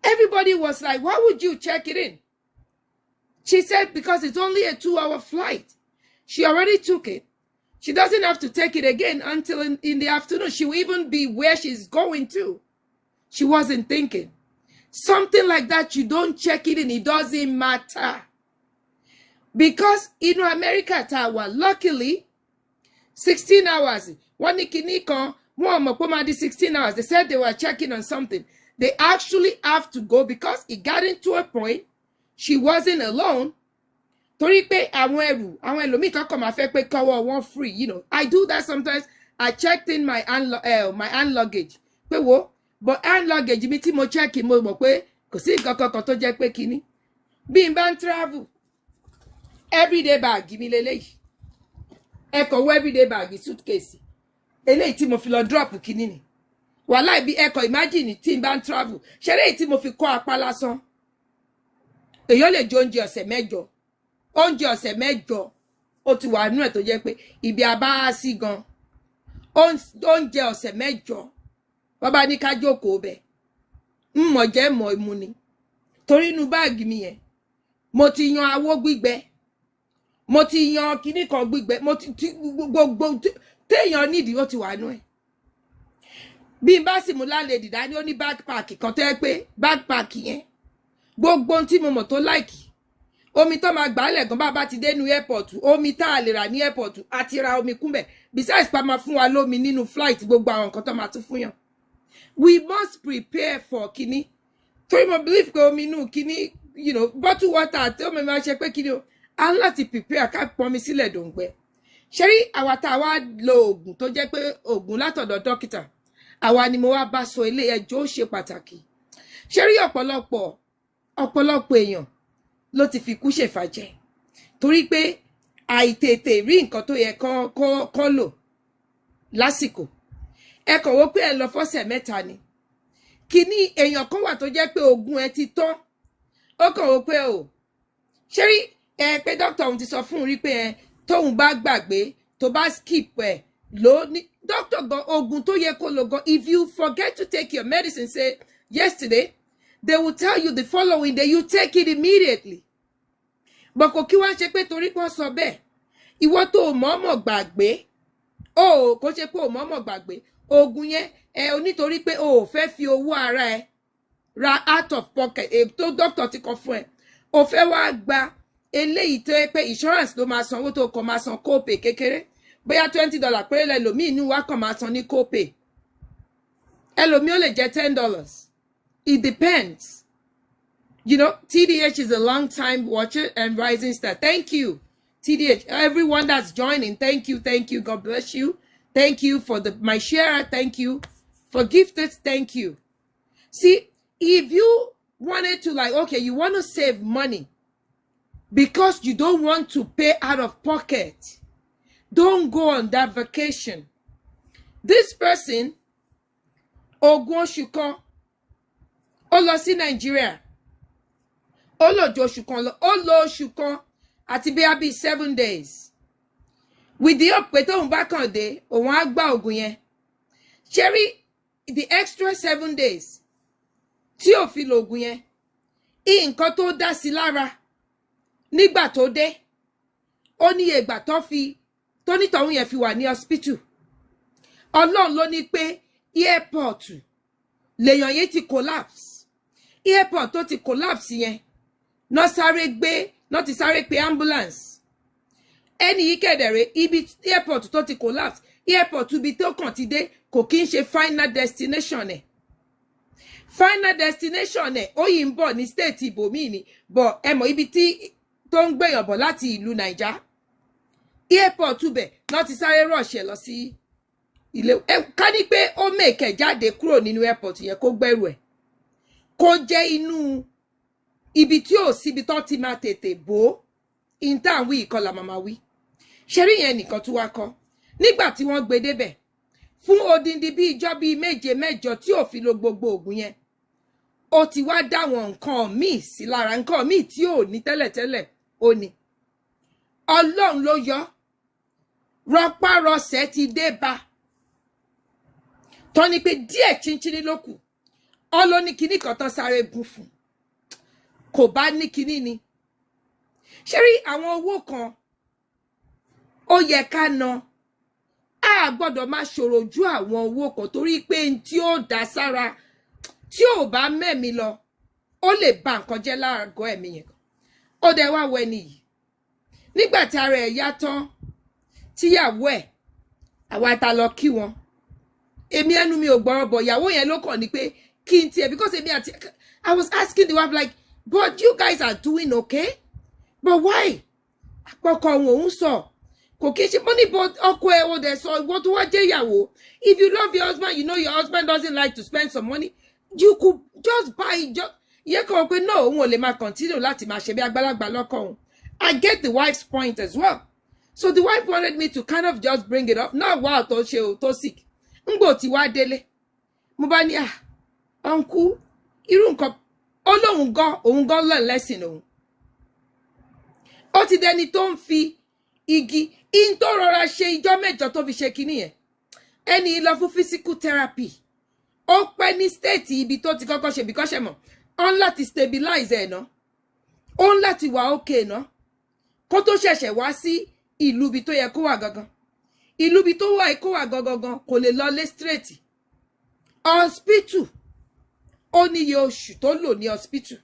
Everybody was like, why would you check it in? She said, because it's only a 2-hour flight. She already took it. She doesn't have to take it again until in the afternoon. She will even be where she's going to. She wasn't thinking. Something like that, you don't check it in. It doesn't matter. Because, America, luckily, 16 hours. One kiniko, one 16 hours. They said they were checking on something. They actually have to go because it got into a point. She wasn't alone. Torí pé àwọn ẹlòmíì tó kàn máa fẹ́ pé kọ́wọ́ wọn free, I do that sometimes. I checked in my hand luggage. Pé wo, but hand luggage mi tí mo check in mo mọ̀ pé kò sí nǹkan kankan tó jẹ́ pé kíní. Bí n bá ń travel, everyday bag mi lélẹ́yìí. Ẹ kàn wọ everyday bag suitcase. Eléyìí tí mo fi lọ drop kíní ni. Wàláì bí ẹ kàn imagine tí n bá ń travel. Ṣé eléyìí tí mo fi kọ́ apá lásán. Èyàn lè jẹ oúnjẹ ọ̀sẹ̀ mẹ́jọ. Oúnjẹ ọ̀sẹ̀ mẹ́jọ ó ti wà nínú ẹ̀ tó jẹ́ pé ibi abá sí gan. Oúnjẹ ọ̀sẹ̀ mẹ́jọ. Bàbá ní ká jókòó bẹ̀. Mọ̀ jẹ́ mọ̀ ìmu ni. Torí inú báàgì mi yẹn. Mo ti yan awó gbígbẹ. Mo ti yan kíní kan gbígbẹ. Mo ti gbogbo téèyàn nídìí ó ti wà nínú ẹ̀. Bí n bá sì mú lálejò dání ó ní backpack kan tó yẹ pé backpack yẹn. Gbogbo tí mo mọ̀ tó like. Omi tó máa gbálẹ̀ gan bá ti dé ní airport, omi tá a lè rà ní airport, àti ra omi kúnbẹ̀. Besides pa máa fún wa lómi nínú flight gbogbo àwọn nǹkan tó máa tún fún yàn. We must prepare for kíní. Torí mo believe pé omi inú kíní, bottle water tí omi máa ṣe pé kíní o. A ń láti prepare ká pọnmi sílẹ̀ dòǹgbẹ. Ṣé rí àwa tá a wá lo oògùn tó jẹ́ pé oògùn látọ̀dọ̀ dókítà. Àwa ni mo wá bá sọ ilé ẹjọ́ ó ṣe pàtàkì. Ṣé rí ọ̀pọ̀lọpọ̀ èèyàn ló ti fi kú ṣèfàjẹ́ torí pé àìtètè rí nǹkan tó yẹ kó lò lásìkò. Ẹ kàn wò pé ẹ lọ fọ́sẹ̀ mẹ́ta ni. Kíní èèyàn kan wà tó jẹ́ pé oògùn ẹ ti tán. Ó kàn wò pé ṣé rí pé dókítà òun ti sọ fún un rí pé tóun bá gbàgbé tó bá skip ló ní dókítà gan oògùn tó yẹ kó lò gan. If you forget to take your medicine, say yesterday, they will tell you the following day you take it immediately. But kò kí wá ṣe pé torí pé wọ́n sọ bẹ́ẹ̀. Ìwọ tó mọ̀ọ́mọ̀ gbàgbé. Kò ṣe pé o mọ̀ọ́mọ̀ gbàgbé. Oògùn yẹn onítorí pé o ò fẹ́ fi owó ara ẹ ra out of pocket. Tó doctor ti kọ fún ẹ. O fẹ́ wá gba eléyìí tó yẹ pé insurance ló máa san owó tó kàn máa san copay kékeré. Bóyá $20 péré lẹ́lòmíì inú wa kàn máa san ní copay. Ẹlòmíì ó lè jẹ́ $10. It depends. TDH is a long time watcher and rising star. Thank you, TDH. Everyone that's joining, thank you. God bless you. Thank you for my share. Thank you for gifted. Thank you. See, if you wanted to, like, okay, you want to save money because you don't want to pay out of pocket, don't go on that vacation. This person, Ogun Oṣù ó lọ sí Nigeria, ó lọ ju oṣù kan lọ, ó lọ oṣù kan àti bí 7 days. With the hope pé tóun bá kàn dé, òun á gba ògùn yẹn. Sherry, the extra 7 days tí ò fi lo ògùn yẹn, nǹkan tó dá sí lára nígbà tó dé, ó ní ìgbà tó nítọ̀hún yẹn fi wà ní hospital. Ọlọ́run ló ní pé airport lèèyàn yẹn ti collapse. Airport tó ti collapse yẹn, náà ti sáré pé ambulance. Ẹni yìí kẹ̀dẹ̀rẹ̀ ibi airport tó ti collapse, airport ibi tó kàn ti dé kò kí ń ṣe final destination ẹ̀. Final destination ẹ̀ ó yìí ń bọ̀ ní state ibòmíì ni, but ẹ mọ̀ ibi tí tó ń gbèyàn bọ̀ láti ìlú Naija. Airport bẹ̀ náà ti sáré rush ẹ̀ lọ sí ilé. Ká ní pé ó mèkè jáde kúrò nínú airport yẹn kó gbẹ́rù ẹ̀, kó jẹ́ inú ibi tí ò síbi tó ti máa tètè bò intan wí ìkọlà màmá wí. Ṣẹ́rí yẹn nìkan tó wá kọ́. Nígbà tí wọ́n gbé débẹ̀ fún odindi bí ìjọ́ bí 7 mẹ́jọ tí ò fi lo gbogbo ògùn yẹn, ó ti wá dáwọn nǹkan míì sí lára, nǹkan míì tí ò ní tẹ́lẹ̀tẹ́lẹ̀ ó ní. Ọlọ́run ló yọ, rọpárọsẹ̀ ti dé bá. Tọ́ ni pé díẹ̀ chinchin ló kù. Ọlọ́ ní kíní kan tán sáré bù fún. Kò bá ní kíní ni. Ṣé rí àwọn owó kan ó yẹ ká ná. A gbọ́dọ̀ máa ṣòro ju àwọn owó kan torí pé tí ó dá sára tí ò bá mẹ́mi lọ, ó lè ba nǹkan jẹ́ láàgọ́ ẹ̀mí yẹn. Ó dẹ̀ wá wẹ nìyí. Nígbà tí ara ẹ̀ yá tán, tíyàwó ẹ̀, àwa ta lọ kí wọn. Èmi ẹnu mi ò gbọ́rọ̀ bọ̀, ìyàwó yẹn ló kàn ní pé kí n tiẹ̀, because èmi àti I was asking the wife like, but you guys are doing okay? But why? Àpọ̀kọ̀ òun sọ. Kò kí ṣe money, but ọkọ ẹ̀ ó dẹ̀ sọ ìwọ tó wá jẹ́ ìyàwó. If you love your husband, you know your husband doesn't like to spend some money. You could just buy yẹ kàn pé no, òun ò lè máa continue láti máa ṣe bí àgbàlagbà lọ́kọ òun. I get the wife's point as well. So the wife wanted me to kind of just bring it up. Now, wow, tó ṣe o tó sick. Ngbò tí wá délé. Mo bá ní uncle, irú nǹkan òun gan learn lesson òun. Ó ti dẹni tó ń fi igi in tó rọra ṣe ìjọ́ mẹ́jọ tó fi ṣe kíní yẹn. Ẹni lọ fún physical therapy. Ó pẹ́ ní state ibi tó ti kọ́kọ́ ṣe because ṣe mọ̀. On láti stabilize ẹ̀ ná. On láti wà okay ná. Kó tó ṣẹ̀ṣẹ̀ wá sí ìlú ibi tó yẹ kó wà gangan. Ìlú ibi tó wà kó wà gangan kò lè lọ lé straight. Hospital. Ó níye oṣù tó lò ní hospital.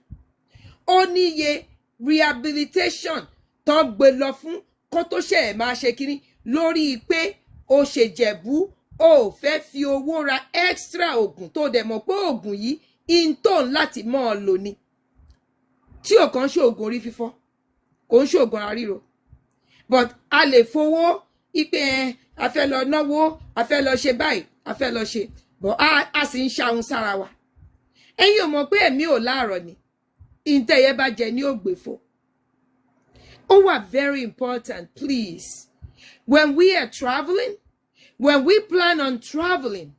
Ó níye rehabilitation tó gbé lọ fún kó tó ṣe máa ṣe kíní lórí pé ó ṣe jẹ̀bú ó fẹ́ fi owó ra extra oògùn tó dẹ̀ mọ̀ pé oògùn yìí inton láti mọ́ ọ lò ní. Tí ò kàn ṣe oògùn orí fífọ́, kò ń ṣe oògùn àríro. But a lè fowó ipe a fẹ́ lọ náwó, a fẹ́ lọ ṣe báyìí, a fẹ́ lọ ṣe. But a sì ń ṣàhun sára wa. Ẹ̀yin ò mọ̀ pé èmi ò láàárọ̀ ni. Ìntẹ̀yẹ bá jẹ ní ògbèfò. Ó wà very important, please. When we are traveling, when we plan on traveling,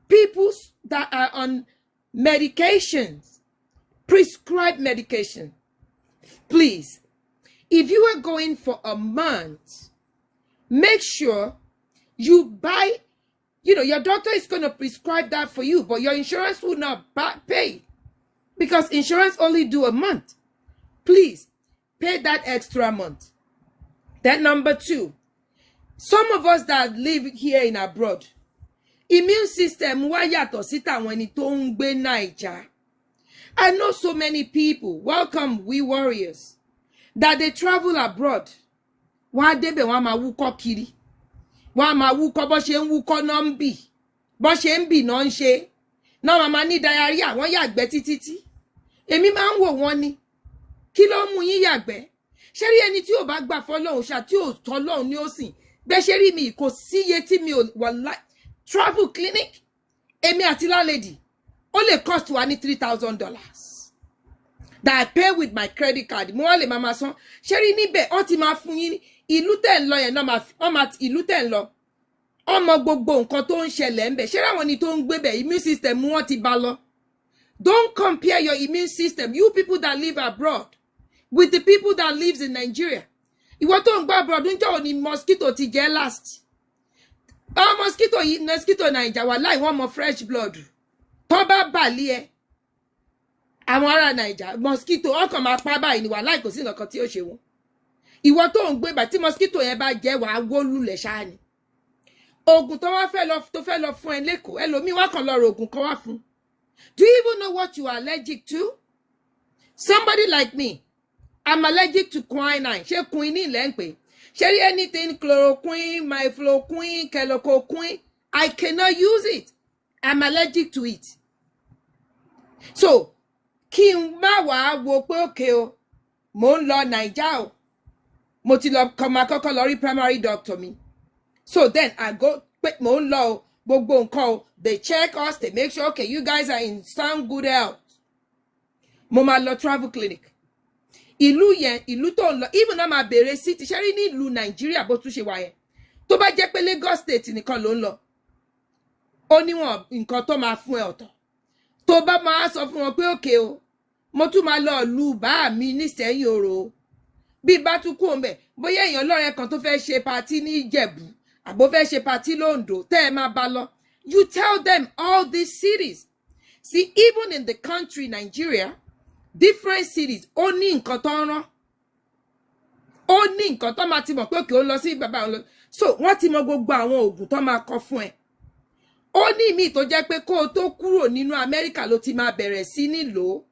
people that are on medications, prescribed medication, please, if you are going for a month, make sure you buy, your doctor is going to prescribe that for you, but your insurance will not pay because insurance only do a month. Please, pay that extra month. Then number 2, some of us that live here in abroad, immune system wa yàtọ̀ sí tàwọn ẹni tó ń gbé Naija. I know so many people, welcome we warriors, that they travel abroad. Wọ́n á débẹ̀ wọ́n á máa wúkọ́ kiri. Wọ́n á máa wúkọ́ bó ṣe ń wúkọ́ náà ń bì. Bó ṣe ń bì náà ń ṣe. Náà máa ní diarrhea, wọ́n yàgbẹ́ títí. Èmi máa ń wò wọ́n ni. Kí ló mú yín yàgbẹ́? Ṣé rí ẹni tí ò bá gbà fọ́lọ́run ṣá tí ò tọ́lọ́run ni ó sìn. Bẹ́ẹ̀ ṣe rí mi kò síye tí mi ò wà travel clinic. Èmi àti lálẹ́dì. only cost wa ní $3,000 that I pay with my credit card. Mo wá lè máa san. Ṣé rí níbẹ̀ ó ti máa fún yín ìlú tẹ́ ń lọ yẹn náà máa ìlú tẹ́ ń lọ. Ọmọ gbogbo nǹkan tó ń ṣẹlẹ̀ ńbẹ̀. Ṣé ráwọn ni tó ń gbé bẹ̀ immune system wọn ti bá lọ. Don't compare your immune system, you people that live abroad, with the people that lives in Nigeria. Ìwọ tó ń gbé abroad ń jọ́ ni mosquito ti jẹ́ last. Mosquito Naija wà láì wọ́n mọ fresh blood. Tó bá bàlí ẹ. Àwọn ará Naija mosquito ọkàn máa pa báyìí ni wà láì kò sí nǹkan tí ó ṣe wọn. Ìwọ tó ń gbé bá tí mosquito yẹn bá jẹ́ wàá wó lulẹ̀ ṣáá ni. Oògùn tó fẹ́ lọ fún ẹ lẹ́kọ̀ọ́ ẹlòmíì wá kàn lọ rògùn kan wá fún. Do you even know what you are allergic to? Somebody like me, I'm allergic to quinine. Ṣé quinine lẹ́ ń pè? Ṣé anything chloroquine, mifloquine, kelocoquine, I cannot use it. I'm allergic to it. So, kí n má wá wo pé okay o, mo ń lọ Naija o. Mo ti lọ kọ́kọ́ lọ rí primary doctor mi. So then I go pé mo ń lọ o. Gbogbo nǹkan o, they check us, they make sure, okay, you guys are in sound good health. Mo máa lọ travel clinic. Ìlú tó ń lọ, even náà máa bèrè city, ṣe rí ní ìlú Nàìjíríà bó tún ṣe wà yẹn. Tó bá jẹ́ pé Lagos State nìkan ló ń lọ, ó níwọ̀n nǹkan tó máa fún ẹ ọ̀tọ̀. Tó bá máa sọ fún wọn pé okay o, mo tún máa lọ lu bá mi nísẹ̀yìn òrò. Bí bá tún kú òǹbẹ̀, bóyá èèyàn lọ́rẹ́ kan tó fẹ́ ṣe party ní Ìjẹ̀bú. Àbó fẹ́ ṣe party lóńdó tẹ́ ẹ máa bá lọ. You tell them all these cities. See, even in the country Nigeria, different cities ó ní nǹkan tó ń rán. Ó ní nǹkan tó máa ti mọ̀ pé òkè ó lọ sí bàbá òun lọ. So wọ́n ti mọ gbogbo àwọn oògùn tó máa kọ fún ẹ. Ó ní ìmí tó jẹ́ pé kó o tó kúrò nínú Amẹ́ríkà ló ti máa bẹ̀rẹ̀ sí nílò.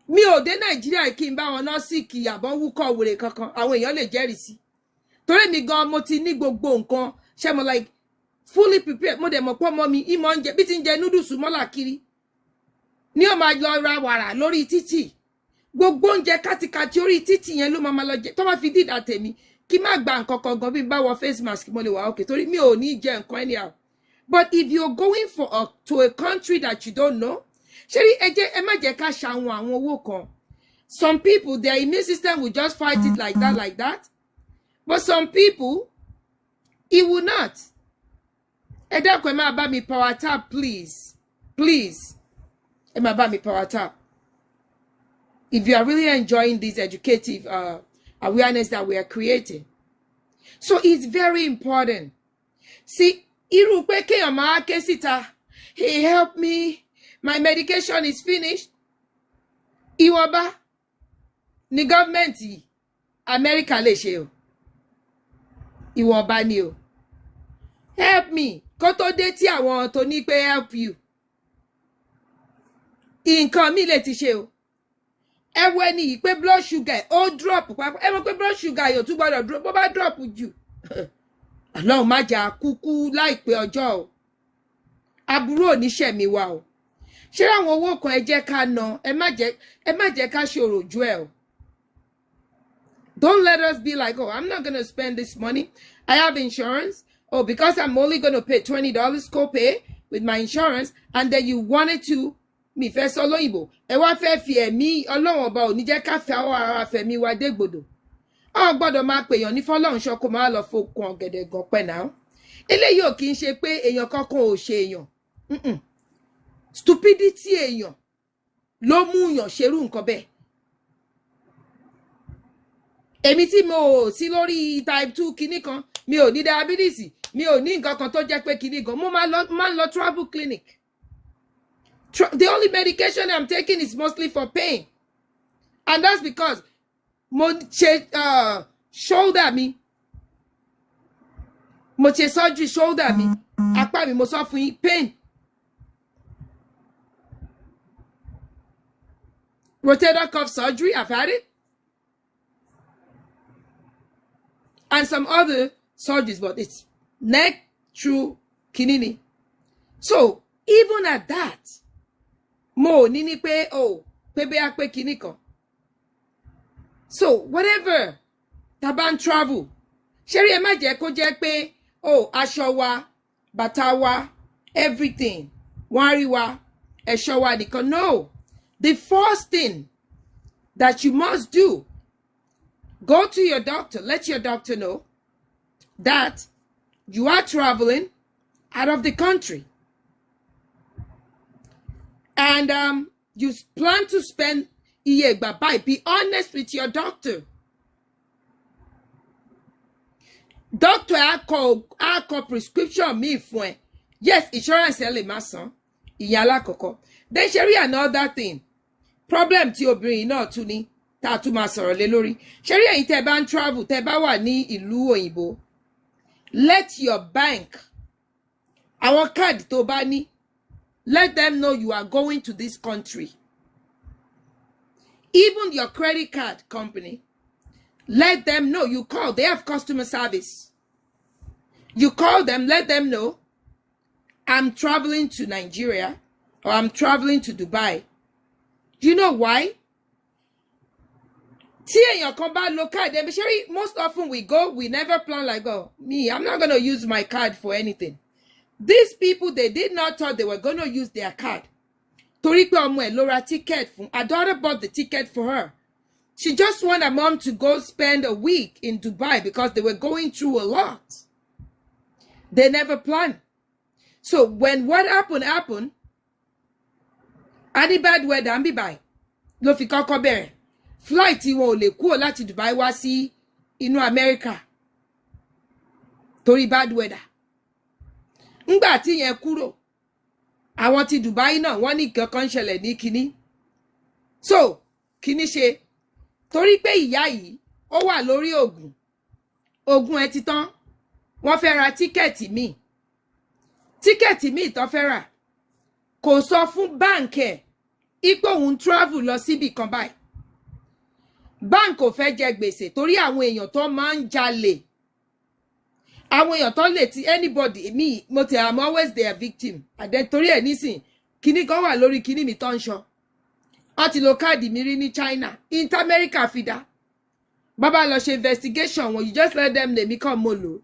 Mi ò dé Nàìjíríà kí n bá wọn náà sí kí àbọ̀ wúkọ̀ wèrè kankan. Àwọn èèyàn lè jẹ́rìí sí. Torí mi gan mo ti ní gbogbo nǹkan ṣé mo like fully prepared mo dẹ̀ mọ̀ pé ọmọ mi ìmọ̀ oúnjẹ bí ti ń jẹ noodles mọ́là kiri ní ó máa lọ ra wàrà lórí títì gbogbo oúnjẹ kátikàti orí títì yẹn ló máa lọ jẹ tó máa fi dídà tèmi kí má gba nǹkan kan gan bí bá wọ face mask mo lè wà okay torí mi ò ní jẹ nǹkan anyhow. But if you're going to a country that you don't know ṣé rí ẹ má jẹ́ ká ṣàwọn àwọn owó kan. Some people their immune system will just fight it like that. But some people, it will not. Ẹ dákun ẹ máa bá mi power tap, please. Please. Ẹ máa bá mi power tap. If you are really enjoying this educative awareness that we are creating. So it's very important. See, irú pé kéèyàn máa ké síta, he helped me, my medication is finished. Ìwọ̀nba ni gọ́ọ̀mẹ̀ntì Amẹ́ríkà lè ṣe o. Ìwọ̀nba ni o. Help me. Kó tó dé tí àwọn tó ní pé help you. Nǹkan mi lè ti ṣe o. Ẹ wo ẹni yìí pé blood sugar ó drop pápá. Ẹ mọ̀ pé blood sugar yóò tún gbọ́dọ̀ drop. Bó bá drop jù. Ọlọ́run má jà kúkú láìpẹ́ ọjọ́ o. Aburú ò ní ṣẹ̀mí wa o. Ṣé àwọn owó kan ẹ jẹ́ ká ná? Ẹ má jẹ́ ká ṣòro ju ẹ o. Don't let us be like, oh, I'm not going to spend this money. I have insurance. Oh, because I'm only going to pay $20 copay with my insurance. And then you wanted to, mi fẹ́ sọ lóyìnbó. Ẹ wá fẹ́ fi ẹ̀mí Ọlọ́run ọba ò ní jẹ́ ká fẹ́ àwọn ara fẹ̀mí wa dégbodò. Ọ gbọ́dọ̀ máa pè èèyàn ní fọ́lọ́run ṣọ́ kó máa lọ fokùn ọ̀gẹ̀dẹ̀ gan pẹ́ náà. Eléyìí ò kì í ṣe pé èèyàn kankan ò ṣe èèyàn. Stupidity èèyàn ló mú èèyàn ṣerú nǹkan bẹ́ẹ̀. Èmi tí mo ò sí lórí type 2 kinní kan, mi ò ní diabetes, mi ò ní nǹkan kan tó jẹ́ pé kinní gan, mo máa lọ travel clinic. The only medication I'm taking is mostly for pain. And that's because mo ṣe shoulder mi. Mo ṣe surgery shoulder mi. Apá mi mo sọ fún yín pain. Rotator cuff surgery, I've had it. And some other surgeries, but it's neck through kidney. So, even at that, mo nini pe, oh, pe kini kan. So, whatever, taban travel. Sherry, ẹ má jẹ́ kó jẹ́ pé, oh, aṣọ wa, bàtà wa, everything, wọ́n rí wa, ẹ̀ṣọ́ wa nìkan. No. The first thing that you must do, go to your doctor. Let your doctor know that you are traveling out of the country. And you plan to spend iye ìgbà báyìí. Be honest with your doctor. Doctor á kọ prescription mi fún ẹ. Yes, insurance ẹ lè má san. Ìyẹn alákọ̀ọ́kọ́. Then ṣe rí another thing. Problem tí obìnrin náà tún ní tá a tún máa sọ̀rọ̀ lé lórí. Ṣe rí ẹ̀yin tẹ́ bá ń travel, tẹ́ bá wà ní ìlú òyìnbó. Let your bank, àwọn card tó bá ní, let them know you are going to this country. Even your credit card company, let them know. You call, they have customer service. You call them, let them know, I'm traveling to Nigeria or I'm traveling to Dubai. Do you know why? Most often we go, we never plan like, oh, I'm not going to use my card for anything. These people, they did not thought they were going to use their card. Laura ticket. Her daughter bought the ticket for her. She just wanted her mom to go spend a week in Dubai because they were going through a lot. They never planned. So when what happened, any bad weather, and be by. Lo fi kọ́kọ́ bẹ̀rẹ̀. Flight wọn ò lè kúrò láti Dubai wá sí inú America. Torí bad weather. Ngbà tí yẹn kúrò. Àwọn tí Dubai náà wọ́n ní kankan ṣẹlẹ̀ ní kíní. So, kíní ṣe. Torí pé ìyá yìí ó wà lórí ogun. Ogun ẹ ti tán. Wọ́n fẹ́ ra tíkẹ́ẹ̀tì míì. Tíkẹ́ẹ̀tì míì tó fẹ́ rà. Kò sọ fún bank ẹ̀. Ipò òun travel lọ síbi kan báyìí. Bank ò fẹ́ jẹ gbèsè torí àwọn èèyàn tó máa ń jalè. Àwọn èèyàn tó lè ti anybody me I'm always their victim. And then torí ẹ̀ nísìn kíní kan wà lórí kíní mi tó ń ṣọ. Wọ́n ti lo káàdì mi rí ní China. Inter America fi dá. Bàbá lọ ṣe investigation wọn. You just let them name me come mo lò.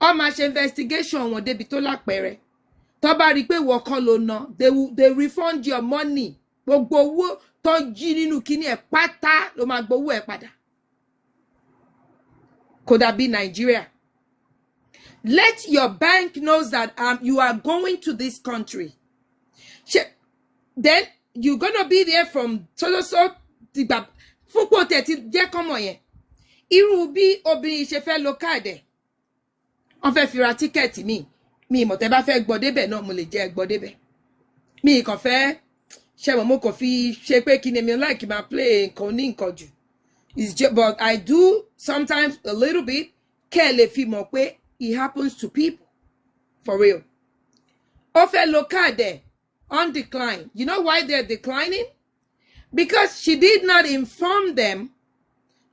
Ó máa ṣe investigation wọn débi tó lápẹẹrẹ. Tó bá rí pé wọ́n kan ló ná, they refund your money. Gbogbo owó tó jí nínú kíní ẹ̀ pátá ló máa gbowó ẹ̀ padà. Kò dàbí Nigeria. Let your bank knows that you are going to this country. Then you're gonna be there from so fúnpọ̀ tẹ̀tí jẹ́ kọ́mọ̀ yẹn. Irú bí obìnrin ṣe fẹ́ lo káàdì. Wọ́n fẹ́ fi ra tíkẹ́ẹ̀tì mi mọ̀ tẹ́ bá fẹ́ gbọ́ débẹ̀ náà mo lè jẹ́ gbọ́ débẹ̀. Mi kàn fẹ́ ṣe mo kàn fi ṣe pé kí ni mi like máa play nǹkan ní nǹkan jù. It's just, but I do sometimes a little bit kẹ́ lè fi mọ̀ pé it happens to people. For real. Ó fẹ́ lo káàdì on decline. You know why they're declining? Because she did not inform them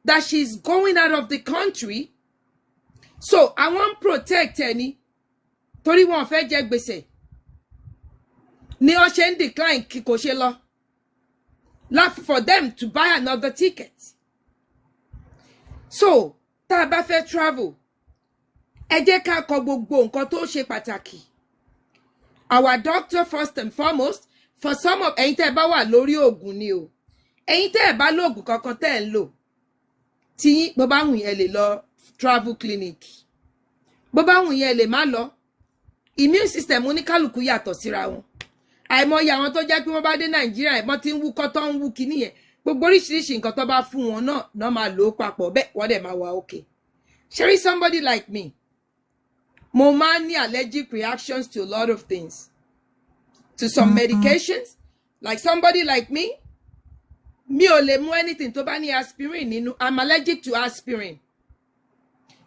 that she's going out of the country. So I want protect any. Torí wọn fẹ́ jẹ gbèsè. Ni ó ṣe ń decline kí kò ṣe lọ. For them to buy another ticket. So, tá a bá fẹ́ travel. Ẹ jẹ́ ká kọ gbogbo nǹkan tó ṣe pàtàkì. Our doctor first and foremost. For some of ẹ̀yin tẹ́ bá wà lórí oògùn ni o. Ẹ̀yin tẹ́ bá lóògùn kankan tẹ́ ń lò. Tí bó bá wùn yẹn lè lọ travel clinic. Bó bá wùn yẹn lè má lọ. Immune system oníkálùkù yàtọ̀ síra wọn. Àìmọye àwọn tó jẹ́ pé wọ́n bá dé Nàìjíríà ẹ̀mọ́ tí ń wúkọ́ tó ń wú kíní yẹn. Gbogbo oríṣiríṣi nǹkan tó bá fún wọn náà máa lò ó papọ̀ bẹ́ẹ̀ wọ́n dẹ̀ máa wà okay. Sherry, somebody like me. Mo máa ń ní allergic reactions to a lot of things. To some medications. Like somebody like me. Mi ò lè mú anything tó bá ní aspirin nínú. I'm allergic to aspirin.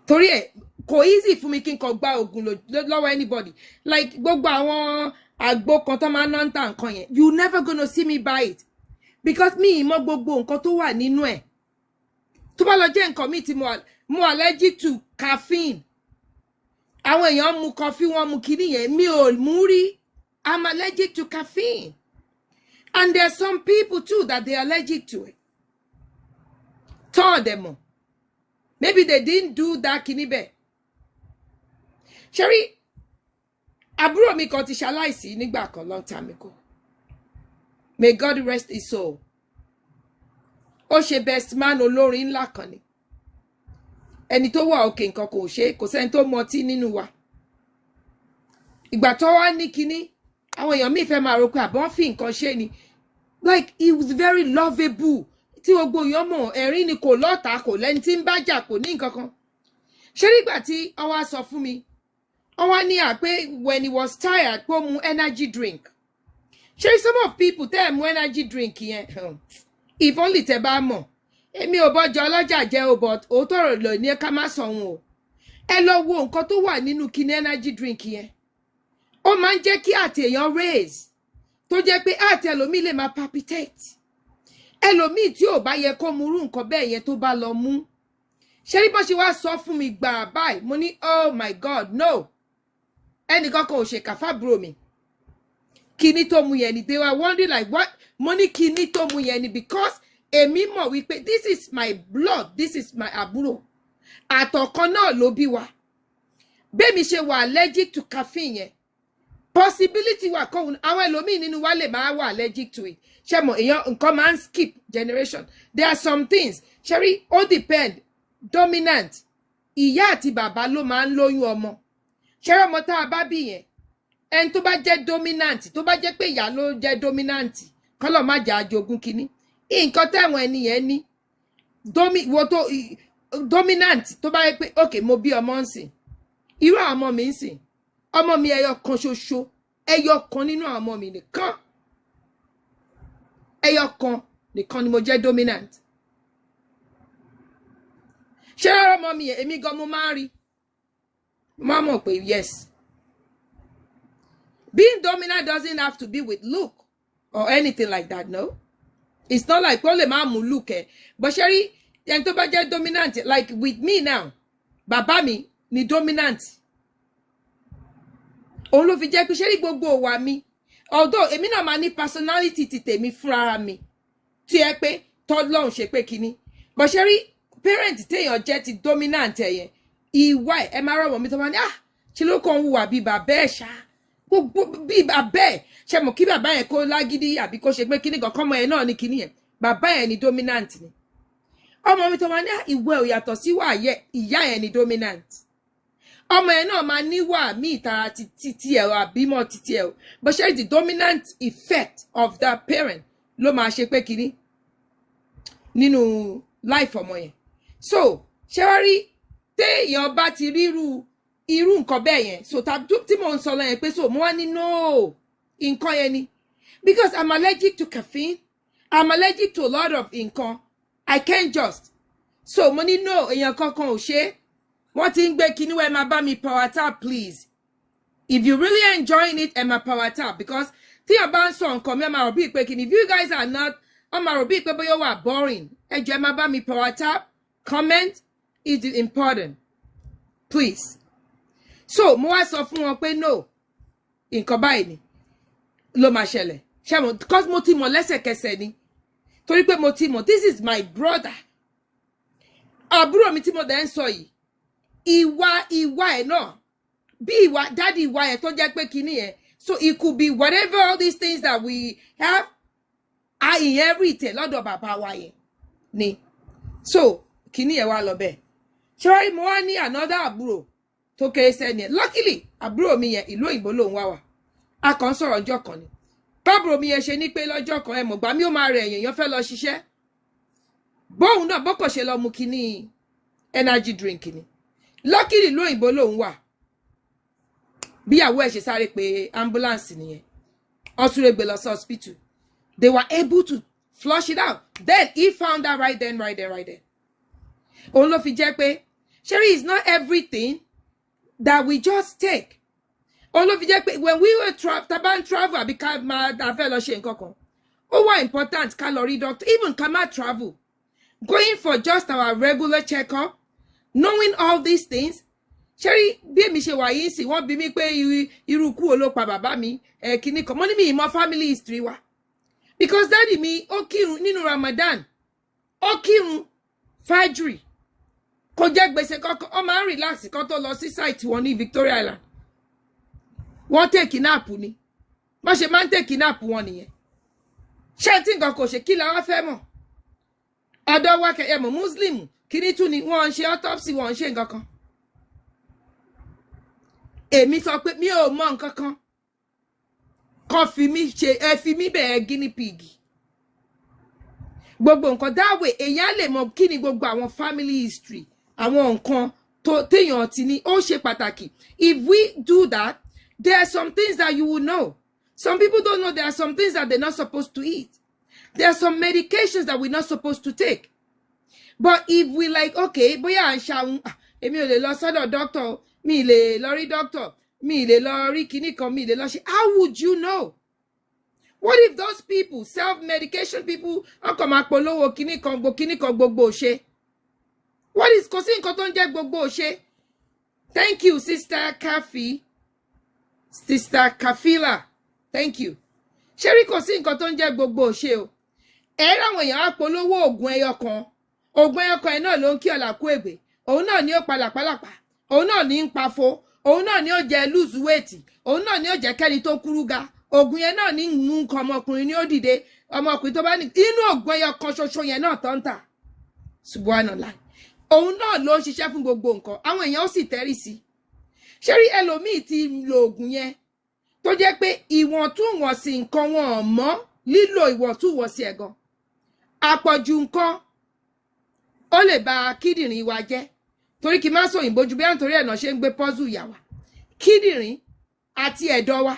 Torí ẹ̀ kò easy fún mi kí n kó gba oògùn lọ́wọ́ anybody. Like gbogbo àwọn àgbo kan tó máa ń ná ta nǹkan yẹn. You never gonna see me buy it. Because mi mọ̀ gbogbo nǹkan tó wà nínú ẹ̀. Tó bá lọ jẹ́ nǹkan mi tí mo allergic to caffeine. Àwọn èèyàn mu coffee wọn mu kíní yẹn. Mi ò mú rí. I'm allergic to caffeine. And there are some people too that they're allergic to it. Tell them. Maybe they didn't do that kinibe. Sherry, àbúrò mi kan ti ṣaláìsí nígbà kan long time ago. May God rest his soul. Ó ṣe best man olórin ńlá kan ni. Ẹni tó wà òkè nǹkan kò ṣe, kò sẹ́ni tó mọtí nínú wa. Ìgbà tó wá ní kíní, àwọn èèyàn míì fẹ́ máa rò pé àbọ̀n fi nǹkan ṣe ni. Like he was very lovable. Tí gbogbo èèyàn mọ̀ ẹ̀rín ni kò lọ́ta kò lẹ́ni tí ń bá jà kò ní nǹkan kan. Ṣé nígbà tí ó wá sọ fún mi, ó wá ní pé when he was tired pé ó mu energy drink. Ṣé some of people tẹ́ ẹ̀ mu energy drink yẹn? If only tẹ́ bá mọ̀. Èmi ò bọ́jọ́ ọlọ́jà jẹ́ o, but òótọ́ ọ̀rọ̀ lò ní ká má sọ wọn o. Ẹ lọ wo nǹkan tó wà nínú kíní energy drink yẹn. Ó máa ń jẹ́ kí àti èèyàn raise. Tó jẹ́ pé àti ẹlòmíì lè máa palpitate. Ẹlòmíì tí ò bá yẹ kó mu irú nǹkan bẹ́ẹ̀ yẹn tó bá lọ mú. Ṣé rí bó ṣe wá sọ fún mi gbà báyìí? Mo ní oh my God no. Ẹnìkan kan ò ṣe kàfábùrò mi. Kíní tó mu yẹn ni they were wondering like what? Mo ní kíní tó mu yẹn ni because èmi mọ̀ wípé this is my blood, this is my àbúrò. Àtọ̀kan náà ló bí wa. Bẹ́ẹ̀mi ṣe wà allergic to caffeine yẹn. Possibility wà kóhun àwọn ẹlòmíì nínú wa lè máa wà allergic to it. Ṣé mọ̀ èèyàn nǹkan máa ń skip generation. There are some things. Ṣé rí ó depend dominant. Ìyá àti bàbá ló máa ń lóyún ọmọ. Ṣé rí ọmọ tá a bá bí yẹn? Ẹni tó bá jẹ́ dominant, tó bá jẹ́ pé ìyá ló jẹ́ dominant, kọ́lọ̀ má jà àjogún kínní. Nǹkan táwọn ẹni yẹn ní dominant tó bá yẹ pé okay mo bí ọmọ ńsìn. Irú àwọn ọmọ mi ńsìn. Ọmọ mi ẹyọ kan ṣoṣo, ẹyọ kan nínú àwọn ọmọ mi nìkan. Ẹyọ kan nìkan ni mo jẹ́ dominant. Ṣé rárá ọmọ mi yẹn èmi gan mo máa ń rí. Mo mọ̀ pé yes. Being dominant doesn't have to be with look or anything like that, no. It's not like only mamu look but Sherry, and to be dominant, like with me now, bàbá mi ni dominant. All of it, Sherry gbogbo wa mi. Although èmi náà máa ní personality ti tèmi fúnra mi. Tí ẹ pé tọ́lọ́run ṣe pé kíní. But Sherry, parent téèyàn jẹ́ ti dominant ẹ̀yẹn. Ìwà ẹ máa rọ̀wọ̀ mi tó máa ní ṣe ló kàn hùwà bí bàbá ẹ̀ ṣá. Bí bàbá ẹ̀ ṣe mọ̀ kí bàbá yẹn kó lágídí àbí kó ṣe pé kíní kan kọ́mọ yẹn náà ní kíní yẹn. Bàbá yẹn ni dominant ni. Ọmọ mi tó máa ní ìwé ò yàtọ̀ sí wà ìyá yẹn ni dominant. Ọmọ yẹn náà máa ní wà mí ìtara títí ẹ̀ àbímọ títí ẹ̀. But ṣe the dominant effect of that parent ló máa ṣe pé kíní nínú life ọmọ yẹn. So ṣé wá rí téèyàn bá ti ríru irú nǹkan bẹ́ẹ̀ yẹn so tí mo ń sọ lọ yẹn pé so mo wá ní no nǹkan yẹn ni because I'm allergic to caffeine, I'm allergic to a lot of nǹkan. I can't just. So mo ní no èèyàn kankan ò ṣe. Wọ́n ti ń gbé kíní wẹ́ máa bá mi power tap please. If you really enjoying it, ẹ máa power tap because tí yàn bá ń sọ nǹkan mi ẹ máa rò bí pé kíní if you guys are not ọ máa rò bí pé bóyá wà boring. Ẹ jọ̀ọ́ ẹ máa bá mi power tap, comment, it is important. Please. So mo wá sọ fún wọn pé no nǹkan báyìí ni ló máa ṣẹlẹ̀. Ṣé mo because mo ti mọ̀ lẹ́sẹ̀kẹsẹ̀ ni. Torí pé mo ti mọ̀ this is my brother. Àbúrò mi tí mo dẹ̀ ń sọ yìí. Ìwà ẹ̀ náà. Bí ìwà daddy ìwà ẹ̀ tó jẹ́ pé kíní yẹn. So it could be whatever all these things that we have I inherit lọ́dọ̀ bàbá wa yẹn ni. So kíní yẹn wá lọ bẹ́ẹ̀. Ṣé wá rí mo wá ní another àbúrò tó kéré sẹ́ni ẹ̀. Luckily àbúrò mi yẹn ìlú òyìnbó lòun wá wà. A kàn sọ̀rọ̀ ọjọ́ kan ni. Bábúrò mi yẹn ṣe ní pé lọ́jọ́ kan ẹ mọ̀ gbà mí ó máa rẹ̀ èèyàn fẹ́ lọ ṣiṣẹ́. Bóun náà bọ́kọ̀ ṣe lọ mu kíní energy drink ni. Luckily ìlú òyìnbó lòun wà. Bí àwọ̀ ẹ̀ ṣe sáré pé ambulance nìyẹn. Wọ́n súré gbé lọ sí hospital. They were able to flush it out. Then he found out right then. Òun ló fi jẹ́ pé Sherry is not everything that we just take. Òun ló fi jẹ́ pé when we were travel àbí ká máa fẹ́ lọ ṣe nǹkan kan. Ó wà important calorie doctor even ká má travel. Going for just our regular checkup, knowing all these things. Sherry bí èmi ṣe wà yìí sí wọ́n bí mi pé irú ikú wo ló pa bàbá mi kíní kan mo ní mi ìmọ̀ family history wa. Because daddy mi ó kírun nínú Ramadan. Ó kírun fajri. Kò jẹ́ gbèsè kankan ó máa ń relax kan tó lọ sí site wọn ní Victoria Island. Wọ́n take nap ni. Bó ṣe máa ń take nap wọn nìyẹn. ṣé tí nǹkan kò ṣe kí la wá fẹ́ mọ̀ ọ̀dọ̀ wa kẹ̀ mọ̀ Muslim kíní tún ni wọ́n ń ṣe autopsy wọ́n ń ṣe nǹkan kan èmi sọ pé mi ò mọ nǹkan kan kàn fi mí ṣe ẹ fi mí bẹ̀ẹ́ guinea pig gbogbo nǹkan that way èèyàn lè mọ kí ni gbogbo àwọn family history àwọn nǹkan tó téèyàn ti ní ó ṣe pàtàkì. If we do that, there are some things that you will know. Some people don't know there are some things that they're not supposed to eat. There are some medications that we're not supposed to take. But if we like, okay, bóyá à ń ṣàwọn èmi ò lè lọ sọ́dọ̀ doctor, mi lè lọ rí doctor, mi lè lọ rí kíní kan, mi lè lọ ṣe. How would you know? What if those people, self-medication people, ọkọ̀ máa polówó kíní kan gbogbo ṣe? What is kò sí nǹkan tó ń jẹ́ gbogbo ṣe? Thank you, Sister Kafi. Sister Kafila. Thank you. Ṣé kò sí nǹkan tó ń jẹ́ gbogbo ṣe o? Ẹ̀rọ àwọn èèyàn á polówó oògùn ẹyọ kan. Oògùn ẹyọ kan náà ló ń kí ọ̀là kú ègbè. Òun náà ni ó palàpalàpà. Òun náà ni ń pafo. Òun náà ni ó jẹ́ lose weight. Òun náà ni ó jẹ́ kẹ́ni tó kúrú ga. Oògùn yẹn náà ní mú nǹkan ọmọkùnrin ní ó dìde. Ọmọkùnrin tó bá ní inú oògùn ẹyọ kan ṣoṣo yẹn náà tó ń tà. Subhanallah. Òun náà ló ń ṣiṣẹ́ fún gbogbo nǹkan. Àwọn èèyàn ó sì tẹ́rí sí. Ṣé rí ẹlòmíì ti lo oògùn yẹn tó jẹ́ pé ìwọ̀ntúnwọ̀nsì nǹkan wọn ò mọ̀ lílo ìwọ̀ntúnwọ̀nsì ẹ̀ gan. Àpọ̀jù nǹkan ó lè ba kíndìnrín wa jẹ́. Torí kí n má sọ òyìnbó ju bí nítorí ẹ̀ náà ṣe ń gbé pọ́sù ìyá wa. Kíndìnrín àti ẹ̀dọ̀ wa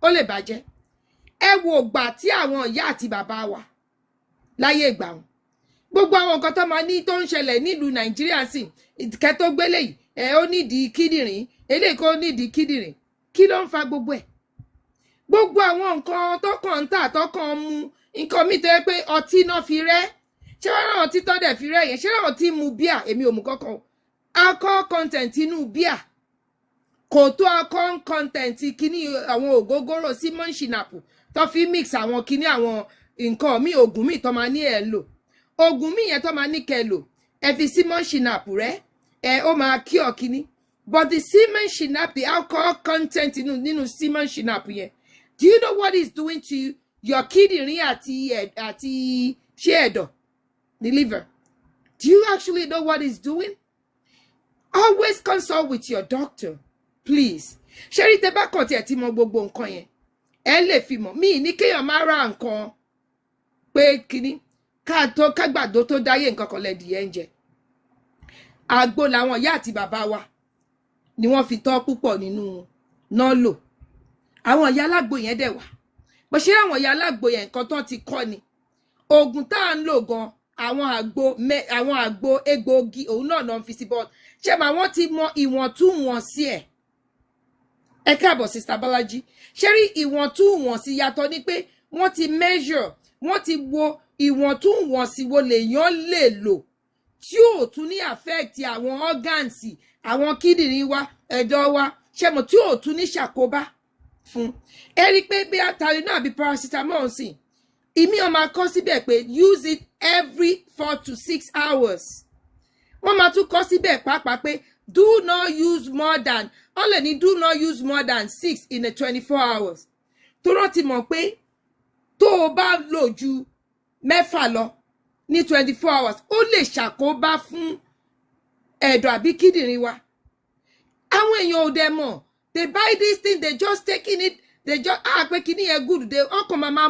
ó lè bàjẹ́. Ẹ wo ìgbà tí àwọn ìyá àti bàbá wa láyé ìgbà wọn. Gbogbo àwọn nǹkan tó máa ní tó ń ṣẹlẹ̀ nílùú Nàìjíríà sí ìkẹ́ tó gbélé yìí ó nídìí kíndìnrín eléyìí kó nídìí kíndìnrín kí ló ń fa gbogbo ẹ̀? Gbogbo àwọn nǹkan tó kàn ń tà tó kàn ń mu nǹkan mi tó yẹ pé ọtí náà fi rẹ́ ṣé wọ́n rán ọtí tó dẹ̀ fi rẹ́ yẹn ṣé wọ́n ti mu bíà èmi ò mu kankan alcohol content inú bíà kò tó alcohol content kíní àwọn ògógóró simon shinapu tó fi mix àwọn kíní àwọn nǹkan mi ògùn mi tó máa ní ẹ̀ lò oògùn mi yẹn tó máa ní kẹ́ lò ẹ fi simon shinapu rẹ ó máa kí ọ kíní but the simon shinapu the alcohol content nínú simon shinapu yẹn do you know what it's doing to your kidney àti ṣé ẹ̀dọ̀ the liver? Do you actually know what it's doing? Always consult with your doctor, please. Ṣé rí tẹ́ bá kàn tí ẹ ti mọ gbogbo nǹkan yẹn ẹ lè fi mọ̀ mí ní kéèyàn má ra nǹkan pé kíní kágbàdo tó dáyé nǹkan kan lẹ́dí ẹ̀ ń jẹ. Àgbo làwọn ìyá àti bàbá wa ni wọ́n fi tọ́ púpọ̀ nínú náà lò. Àwọn ìyá alágbo yẹn dẹ̀ wà. Bó ṣe àwọn ìyá alágbo yẹn nǹkan tó ti kọ́ ni. Oògùn tá à ń lò gan àwọn àgbo egbòogi òun náà fi sí bọ́. Ṣé mà wọ́n ti mọ ìwọ̀ntúnwọ̀nsí ẹ̀? Ẹ káàbọ̀ Sister Balaji. Ṣé rí ìwọ̀ntúnwọ̀nsí yàtọ̀ ni pé wọ́n ti measure wọ́n ti wo ìwọ̀ntúnwọ̀nsí wo lèèyàn lè lò tí ò tún ní affect àwọn organs àwọn kíndìnrín wa ẹ̀dọ̀ wa ṣé mo tí ò tún ní ṣàkóbá fún. Ẹ rí pé bí àtàrí náà bí paracetamol sí ìmí ọmọ akọ síbẹ̀ pé use it every 4 to 6 hours. Wọ́n máa tún kọ síbẹ̀ pàápàá pé do not use more than only ní do not use more than 6 in a 24 hours. Tó rántí mọ̀ pé tó o bá lò ju 6 lọ ní 24 hours ó lè ṣàkóbá fún ẹ̀dọ̀ àbí kíndìnrín wa. Àwọn èèyàn ò dẹ̀ mọ̀ they buy this thing they just taking it they just pé kíní yẹn good they ọkàn máa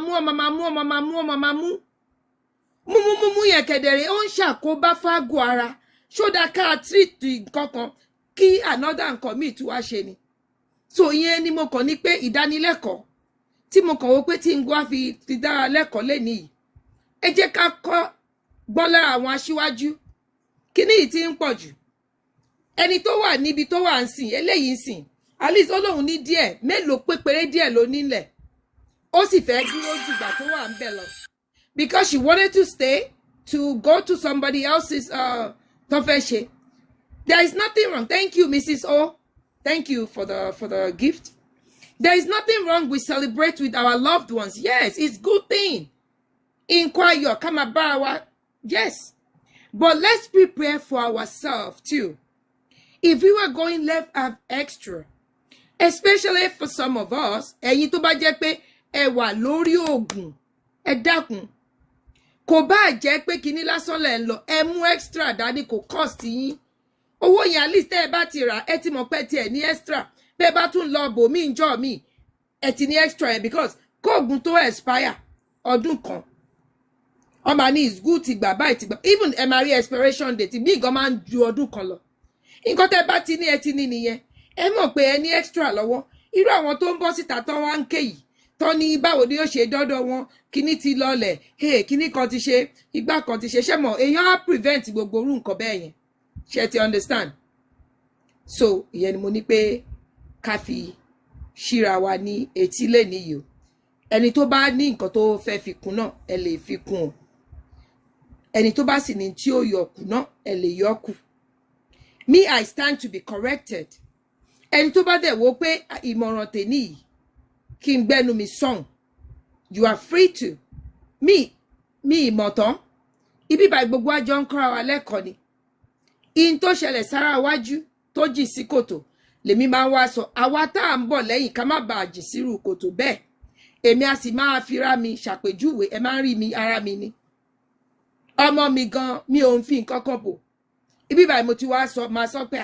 mú yẹn kẹ̀dẹ̀rẹ̀ ó ń ṣàkóbá fágọ̀ ara ṣódà ká treat nǹkan kan kí another nǹkan míì tún wá ṣe ni. So ìyẹn ni mo kàn ní pé ìdánilẹ́kọ̀ọ́ tí mo kàn wò pé tí n gbọ́ fi dára lẹ́kọ̀ọ́ lẹ́ni yìí ẹ jẹ́ ká kọ́ gbọ́n lára àwọn aṣíwájú kíní yìí ti ń pọ̀ jù. Ẹni tó wà níbi tó wà ń sìn eléyìí ń sìn at least ó lóun ní díẹ̀ mélòó pépéré díẹ̀ ló nílẹ̀ ó sì fẹ́ dúró dìgbà tó wà ń bẹ̀ lọ because she wanted to stay to go to somebody else's tó fẹ́ ṣe. There is nothing wrong. Thank you, Mrs. O. Thank you for the gift. There is nothing wrong with celebrate with our loved ones. Yes, it's good thing. Inquire, come about. Yes. But let's prepare for ourselves too. If we were going left have extra, especially for some of us, ẹ̀yin tó bá jẹ́ pé ẹ wà lórí oògùn, ẹ dákun kò bá jẹ́ pé kíní lásán lẹ ń lọ ẹ mú extra dání kò cost yín owó yẹn at least ẹ bá ti rà ẹ ti mọ̀ pé tiẹ̀ ní extra bẹ́ẹ̀ bá tún lọ bò mí ńjọ́ mi ẹ ti ní extra yẹn because kóògùn tó expire ọdún kan ọmọ ní is good ti gbà báyìí ti gbà even ẹ máa rí expiration date bí nǹkan máa ń ju ọdún kan lọ nǹkan tẹ́ bá ti ní ẹ ti ní nìyẹn ẹ mọ̀ pé ẹ ní extra lọ́wọ́ irú àwọn tó ń bọ́ síta tán wá ń ké yìí tán ní báwo ni ó ṣe dọ́dọ̀ wọn kíní ti lọlẹ̀ kíní kan ti ṣe igbá kan ti ṣe ṣé mọ̀ èèyàn á prevent gbogbo orú nǹkan bẹ́ẹ̀ yẹn ṣe ti understand so ìyẹn ni mo ní pé ká fi ṣíra wa ní etí lè níyì o ẹni tó bá ní nǹkan tó fẹ́ fi kún náà ẹ lè fi kún o ẹni tó bá sì ní tí ó yọ kù náà ẹ lè yọ kù me I stand to be corrected ẹni tó bá dẹ̀ wo pé ìmọ̀ràn tèmi yìí kí n gbẹ́nu mi sọ̀n you are free to me ìmọ̀ tán ibi bá gbogbo àjọ ń kọ́ra wa lẹ́kọ̀ọ́ ni in tó ṣẹlẹ̀ sára iwájú tó jì sí kòtò lèmi máa ń wá sọ àwa tá à ń bọ̀ lẹ́yìn ká má bàa jì sírú kòtò bẹ́ẹ̀ èmi a sì máa fira mi ṣàpèjúwe ẹ máa ń rí mi ara mi ni ọmọ mi gan mi ò ń fi nǹkan kan bò ibi báyìí mo ti wá sọ máa sọ pé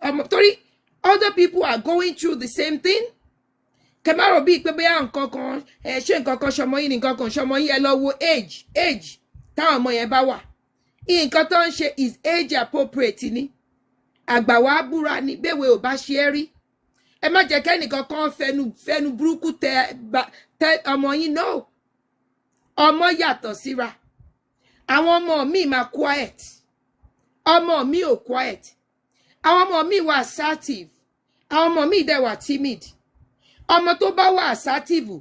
ọmọ torí other people are going through the same thing kẹmárò bíi pé bóyá nǹkan kan ṣé nǹkan kan ṣọmọ yín nǹkan kan ṣọmọ yín ẹ lọ wo age táwọn ọmọ yẹn bá wà nǹkan tó ń ṣe is age appropriate ni àgbà wa búra ni béèwé ò bá ṣe é rí ẹ má jẹ́ kẹ́nìkan kan fẹnu burúkú tẹ ọmọ yín no ọmọ yàtọ̀ síra àwọn ọmọ mi máa quiet ọmọ mi ò quiet àwọn ọmọ mi wà assertive àwọn ọmọ mi dẹ̀ wà timid ọmọ tó bá wà assertive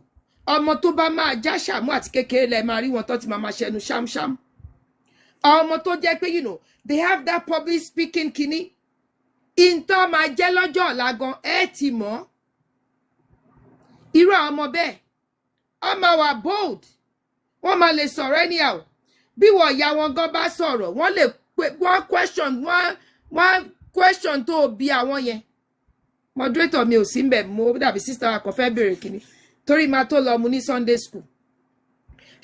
ọmọ tó bá máa já ṣàmú àti kékeré lẹ máa rí wọn tó ti máa ṣẹnu ṣámṣám ọmọ tó jẹ́ pé you know they have that public speaking kini ìntọ́ máa jẹ́ lọ́jọ́ ọ̀la gan ẹ ti mọ̀ irú àwọn ọmọ bẹ́ẹ̀ ọmọ wà bold wọ́n máa lè sọ̀rọ̀ anyhow bí wọ́n ìyá wọn gan bá sọ̀rọ̀ wọ́n lè wọ́n question tó bí àwọn yẹn moderator mi ò sí ń bẹ̀ mo dàbí sister wa kan fẹ́ bèrè kíní torí máa tó lọ mu ní Sunday school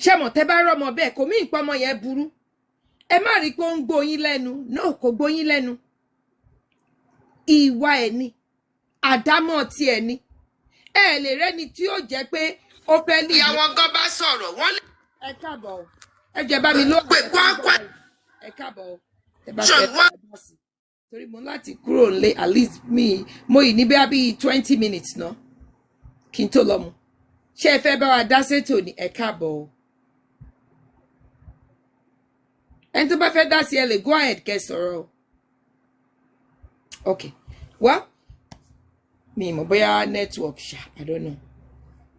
ṣé mọ̀ tẹ́ bá rọ́mọ bẹ́ẹ̀ kò mí ìpọ́nmọ yẹn burú ẹ má rí pé ó ń gbóyin lẹ́nu no kò gbóyin lẹ́nu ìwà ẹ̀ ni àdámọ̀ ti ẹ̀ ni ẹ lè rẹ́ni tí ó jẹ́ pé ó fẹ́ ní àwọn gan bá sọ̀rọ̀ wọ́n lè. ẹ káàbọ̀ ẹ jẹ́ bá mi ló pé kwakwa ẹ káàbọ̀ ẹ bá fẹ́ bá sí torí mo láti kúrò nílé at least mo yìí ní bí 20 minutes náà kí n tó lọ mu ṣé ẹ fẹ́ bá wa dá sétò ní ẹ káàbọ̀ ẹni tó bá fẹ́ dá sí ẹ lè go ahead kẹ́ sọ̀rọ̀ okay well mi mọ̀ bóyá network ṣá I don't know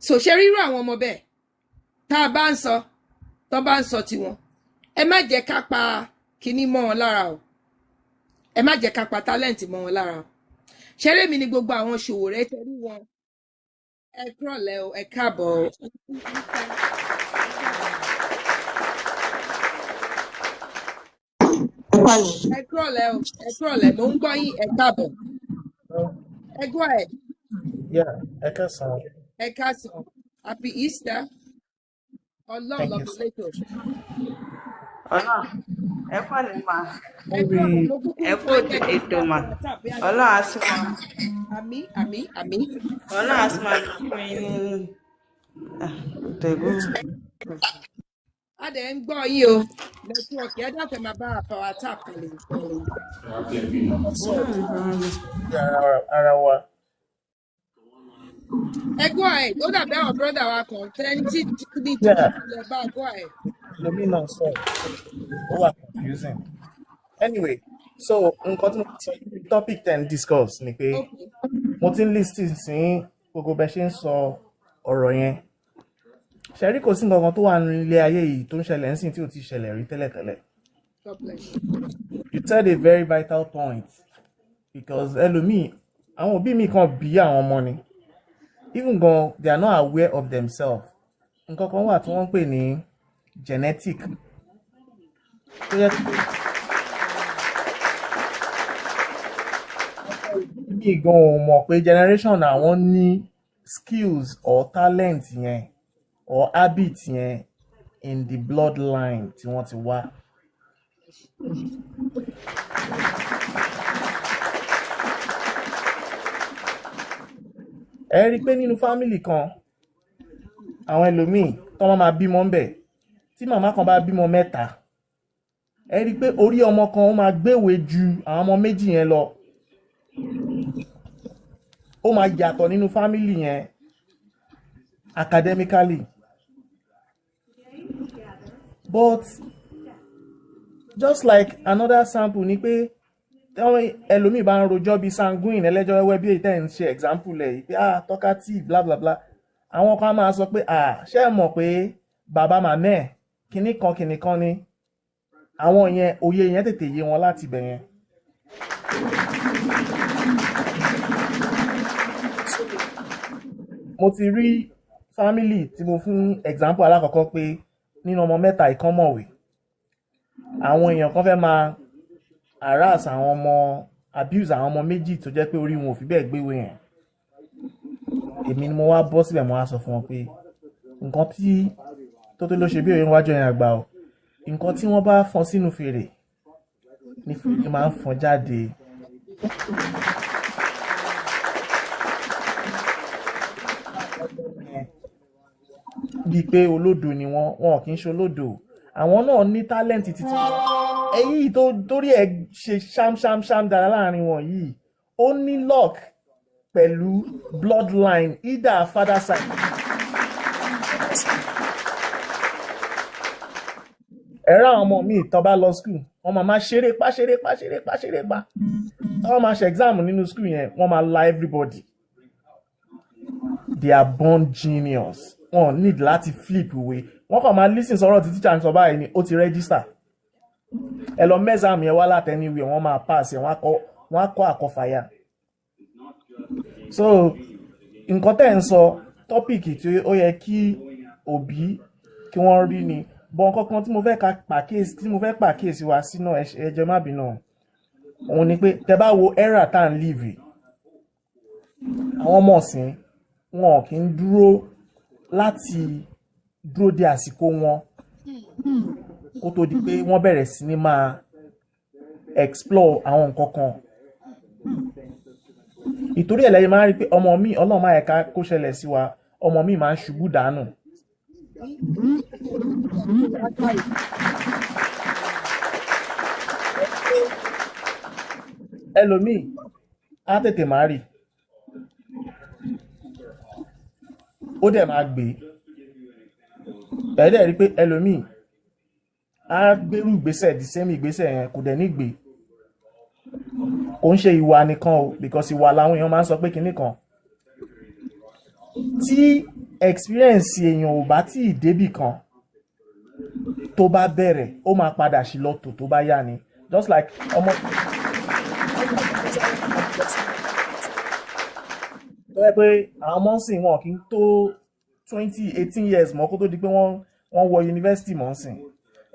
so ṣe rírú àwọn ọmọ bẹ́ẹ̀ tá a bá ń sọ tó bá ń sọ tiwọn ẹ má jẹ́ ká pa kíní mọ́ wọn lára o ẹ má jẹ́ ká pa talent mọ́ wọn lára o ṣeré mi ni gbogbo àwọn ṣòwò rẹ tẹrí wọn ẹ kúrọ̀lẹ́ o ẹ káàbọ̀ o. ẹ kúrọ̀lẹ́ o ẹ kúrọ̀lẹ́ mo ń gbọ́ yín ẹ káàbọ̀ ẹ go ahead. Yeah, ẹ káàsán. ẹ káàsán happy Easter ọlọ́run lọ́mọ lẹ́tọ̀. Ọlọ́run ẹ kọ́ lè máa ẹ kó ètò mà Ọlọ́run á sì máa àmín Ọlọ́run á sì máa fún mi ní ìtẹ̀gùn. a dẹ̀ ń gbọ́ yín o nẹ́tíwọ̀kì ẹ dákẹ́ máa bá àpàwà tap lè Ara wa. ẹ go ahead ó dàbí àwọn brọ́dà wa kan tẹ́ntì ní tí lè bá go ahead. Lomi náà sọ ó wà confusing. Anyway, so nǹkan tí mo sọ topic 10 discuss ni pé mo ti ń list sí gbogbo bẹ́ẹ̀ ṣe ń sọ ọ̀rọ̀ yẹn. Ṣẹ̀rí kò sí nǹkan tó wà nínú ilé ayé yìí tó ń ṣẹlẹ̀ ń sìn tí ò ti ṣẹlẹ̀ rí tẹ́lẹ̀tẹ́lẹ̀. You said a very vital point because ẹlòmíì àwọn òbí mi kan bí àwọn ọmọ ni even gan they are not aware of themselves. Nǹkan kan wà tí wọ́n ń pè ní genetic tó yẹ kí bí gan ò mọ̀ pé generation àwọn ní skills or talent yẹn or habit yẹn in the bloodline tí wọ́n ti wá. Ẹ rí pé nínú family kan àwọn ẹlòmíì tó máa bímọ ń bẹ̀ tí màmá kan bá bímọ mẹ́ta ẹ rí pé orí ọmọ kan ó máa gbéwèé ju àwọn ọmọ méjì yẹn lọ. Ó máa yàtọ̀ nínú family yẹn academically. But just like another sample ni pé ẹlòmíì bá ń rojọ́ bí sanguine ẹlẹ́jọ́ wẹ́wẹ́ bí èyí tẹ́ ń ṣe example ẹ̀ pé talkative bla bla bla àwọn kan máa sọ pé ṣé ẹ mọ̀ pé bàbá màmá ẹ̀ kinní kan ni àwọn yẹn òye yẹn tètè yé wọn láti bẹ̀ yẹn. Mo ti rí family tí mo fún example alákọ̀ọ́kọ́ pé nínú ọmọ mẹ́ta ìkan mọ̀wé àwọn èèyàn kan fẹ́ máa harass àwọn ọmọ abuse àwọn ọmọ méjì tó jẹ́ pé orí wọn ò fi bẹ́ẹ̀ gbéwé yẹn. Èmi ni mo wá bọ́ síbẹ̀ mo wá sọ fún wọn pé nǹkan tí tó ló ṣe bí òye wájú ẹ̀yìn àgbà o nǹkan tí wọ́n bá fọ́n sínú fèrè ní fèrè máa ń fọ́n jáde. Bíi pé olódo ni wọn kì í ṣe olódo àwọn náà ní tálẹ́ǹtì títí èyí tó torí ẹ̀ ṣe ṣámṣámṣám dára láàrin wọn yìí ó ní luck pẹ̀lú bloodline either father side. Ẹ̀rọ àwọn ọmọ mi tán bá lọ school wọ́n máa ṣeré pa wọ́n máa ṣe exam nínú school yẹn wọ́n máa la everybody. They are born genius. Wọ́n need láti flip away. Wọ́n kàn máa listen sọ̀rọ̀ tí teacher ń sọ báyìí ni ó ti register. Ẹ lọ mẹ́sàmù yẹn wá láti anywhere wọ́n máa pass ẹ̀ wọ́n á kọ́ àkọfàyà. So nǹkan tẹ́ ń sọ tọ́pìkì tí ó yẹ kí òbí kí wọ́n rí ni bọ́n kankan tí mo fẹ́ pàkíyèsí wa sínú ẹ̀jẹ̀ má bínú òun ni pé tẹ́ bá wo era tá ń live àwọn ọmọ ọ̀sìn wọn kì í dúró de àsìkò wọn kó tó di pé wọ́n bẹ̀rẹ̀ sí ní máa explore àwọn nǹkan kan. Ìtorí ẹ̀ lẹ́yìn máa ń rí pé ọmọ mi ọlọ́run máa ẹ̀ka kó ṣẹlẹ̀ sí wa ọmọ mi máa ń ṣubú dànù. Ẹlòmíì á tètè máa rí ó dẹ̀ máa gbé ẹ̀ẹ́dẹ̀ rí pé ẹlòmíì á gbérù ìgbésẹ̀ the same ìgbésẹ̀ yẹn kò dẹ̀ ní gbé. Kò ń ṣe ìwà nìkan o because ìwà làwọn èèyàn máa ń sọ pé kinní kan tí experience èèyàn ò bá tí ì débì kan tó bá bẹ̀rẹ̀ ó máa padà sí lọ́tò tó bá yá ni just like ọmọ tó yẹ pé àwọn ọmọ sìn wọn kì í tó 18 years mọ́ kó tó di pé wọ́n wọ yunifásitì mọ́ sìn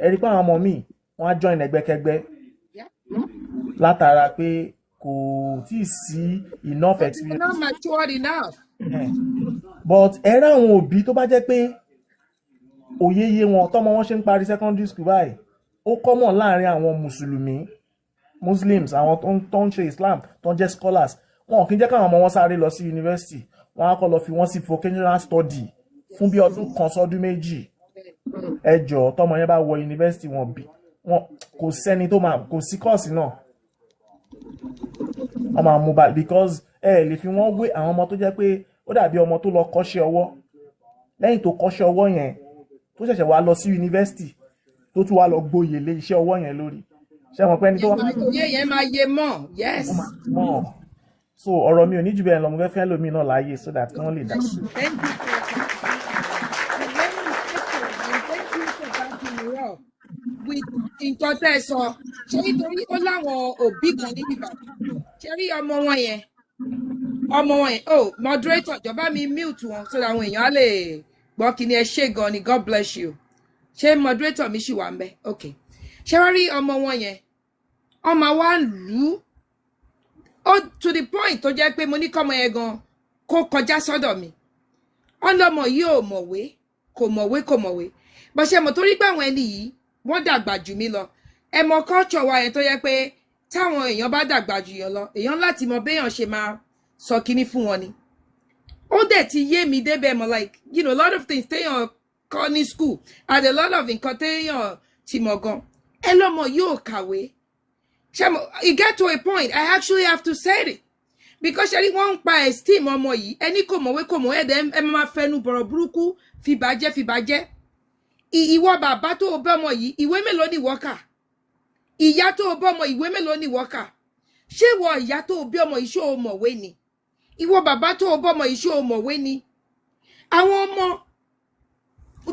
ẹ rí pé àwọn ọmọ míì wọ́n á join ẹgbẹ́kẹgbẹ́ látara pé kò tí ì sí enough experience. Not matured enough. But ẹ̀rọ àwọn òbí tó bá jẹ́ pé òyeye wọn tọ́mọ wọn ṣe ń parí secondary school báyìí ó common láàrin àwọn muslims àwọn tó ń ṣe islam tó ń jẹ́ scholars wọn kì í jẹ́ káwọn ọmọ wọn sáré lọ sí university wọn á kọ́ lọ fi wọ́n sí vocational study fún bí ọdún kan sọ́dún méjì ẹjọ́ tọ́mọ yẹn bá wọ university wọn kò sẹ́ni tó máa kò sí course náà wọ́n máa mú bá because lè fi wọ́n wé àwọn ọmọ tó jẹ́ pé ó dàbí ọmọ tó lọ kọ́ṣẹ́ ọwọ́ lẹ́yìn tó kọ́ṣẹ́ ọwọ́ yẹn tó ṣẹ̀ṣẹ̀ wá lọ sí yunifásitì tó tún wá lọ gboyè lé iṣẹ́ ọwọ́ yẹn lórí ṣé mọ̀ pé ẹni tó wá. ìyè yẹn máa yé mọ́ yes. So ọ̀rọ̀ mi ò ní jù bẹ́ẹ̀ lọ mo fẹ́ fẹ́ lómi náà láàyè so that kí wọ́n lè dá. nǹkan tẹ́ ẹ sọ ṣé nítorí ó láwọn òbí kan ní bíbá ṣé rí ọmọ wọn yẹn moderator ìjọba mi mute wọn so àwọn èèyàn á lè gbọ́ kí ni ẹ ṣe gan ni God bless you ṣé moderator mi ṣì wà ń bẹ ok ṣé wọ́n rí ọmọ wọn yẹn ọmọ wa lù ú to the point tó jẹ́ pé mo ní kọ́mọ yẹn gan kó kọjá sọ́dọ̀ mi ọlọ́mọ yìí ò mọ̀wé kò mọ̀wé bó ṣe mọ̀ torí pé àwọn ẹni yìí wọ́n dàgbà jù mí lọ ẹ mọ̀ culture wa yẹn tó yẹ pé táwọn èèyàn bá dàgbà jù yàn lọ èèyàn láti mọ béèyàn ṣe máa sọ kíní fún wọn ni ó dẹ̀ ti yé mi débẹ̀ mọ̀ like you know a lot of things téèyàn kọ́ ní school and a lot of nǹkan téèyàn ti mọ̀ gan ẹ lọ́mọ yóò kàwé ṣe mo it get to a point I actually have to say it because ṣe rí wọ́n ń pa esteem ọmọ yìí ẹni kò mọ̀wé ẹ̀dẹ̀ ẹ máa fẹnu bọ̀rọ̀ burúkú fìbàjẹ́ ìwọ bàbá tó o bẹ́ ọmọ yìí ìwé mélòó ni ìwọ kà ìyá tó o bẹ́ ọmọ ìwé mélòó ni ìwọ kà ṣé ìwọ ìyá tó o bí ọmọ yìí ṣó o mọ̀wé ni ìwọ bàbá tó o bẹ́ ọmọ yìí ṣó o mọ̀wé ni àwọn ọmọ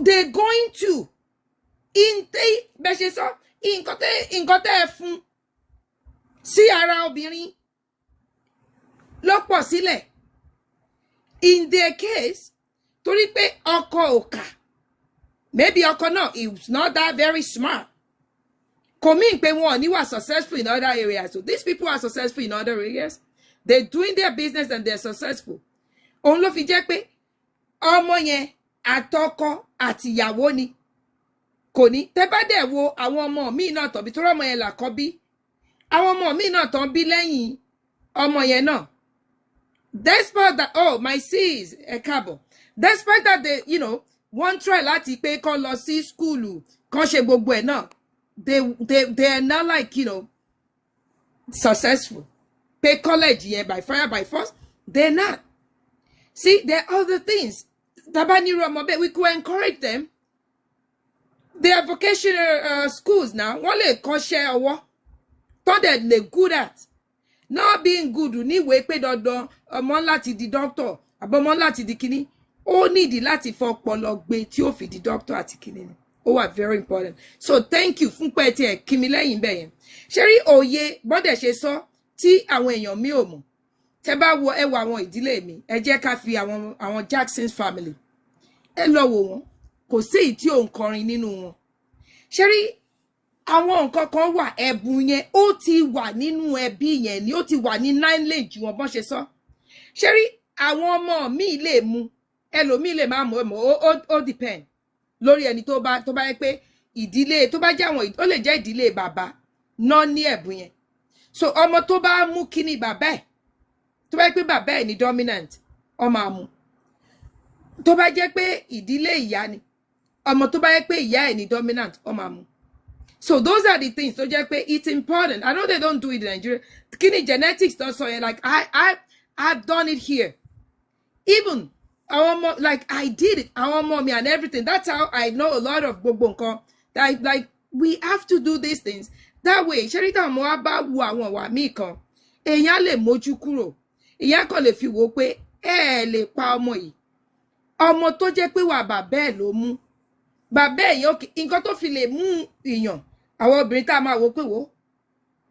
they going to bẹ́ẹ̀ ṣe sọ nǹkan tẹ́ ẹ fún sí ara obìnrin lọ́pọ̀ sílẹ̀ in their case torí pé ọkọ ò kà maybe ọkọ náà is not that very smart kò mean pé wọn ò ní wà successful in other areas so these people are successful in other areas they're doing their business and they're successful òun ló fi jẹ́ pé ọmọ yẹn àtọkọ àtìyàwó ni kò ní tẹ́ bá dẹ̀ wo àwọn ọmọ míì náà tọ̀bí tó rọ́mọ yẹn làkọ́ bí àwọn ọmọ míì náà tán bí lẹ́yìn ọmọ yẹn náà despite that oh my sis ẹ káàbọ̀ despite that they you know wọ́n try láti pé kán lọ sí skúlù kán ṣe gbogbo ẹ̀ náà they are not like you know successful pay college yẹn by fire by force they're not see there are other things tabaniru ọmọ bẹ́ẹ̀ we could encourage them they are vocational schools now wọ́n lè kọ́ṣẹ́ ọwọ́ tó dẹ̀ lè good at not being good níwèé pé dandan ọmọ láti di doctor àbọ̀mọ́ láti di kíní ó nídìí láti fọpọlọ gbé tí ó fi di doctor àti kíní ni ó wà very important so thank you fún pé tí ẹ kí mi lẹ́yìn bẹ́ẹ̀ yẹn ṣe rí òye bọ́dẹ̀ ṣe sọ tí àwọn èèyàn mi ò mọ̀ tẹ́ bá wo ẹ wo àwọn ìdílé mi ẹ jẹ́ ká fi àwọn Jackson's family ẹ lọ wò wọ́n kò sí èyí tí ò ń kọrin nínú wọn ṣe rí àwọn nǹkan kan wà ẹ̀bùn yẹn ó ti wà nínú ẹbí yẹn ni ó ti wà ní lineage wọn bọ́n ṣe sọ ṣe rí àwọn ọmọ mi lè mu ẹlòmíì lè má mú ó depend lórí ẹni tó bá yẹ pé ìdílé tó bá jẹ́ àwọn ó lè jẹ́ ìdílé bàbá náà ní ẹ̀bùn yẹn so ọmọ tó bá mú kíní bàbá ẹ̀ tó bá yẹ pé bàbá ẹ̀ ní dominant ọmọ àmú tó bá jẹ́ pé ìdílé ìyá ni ọmọ tó bá yẹ pé ìyá ẹ̀ ní dominant ọmọ àmú so those are the things tó jẹ́ pé it's important I know they don't do it in Nigeria kíní genetics tó sọ yẹn like I've done it here even our mom, like I did it our mommy and everything that's how I know a lot of gbogbo nǹkan that like we have to do these things that way ṣẹ́ríta ọmọ wa bá wu àwọn wà míì kan èèyàn lè mójú kúrò èèyàn kan lè fi wò pé ẹ lè pa ọmọ yìí ọmọ tó jẹ́ pé wà bàbá ẹ̀ ló mú bàbá ẹ̀ yẹn nǹkan tó fi lè mú èèyàn àwọn obìnrin tá a máa wò pé wò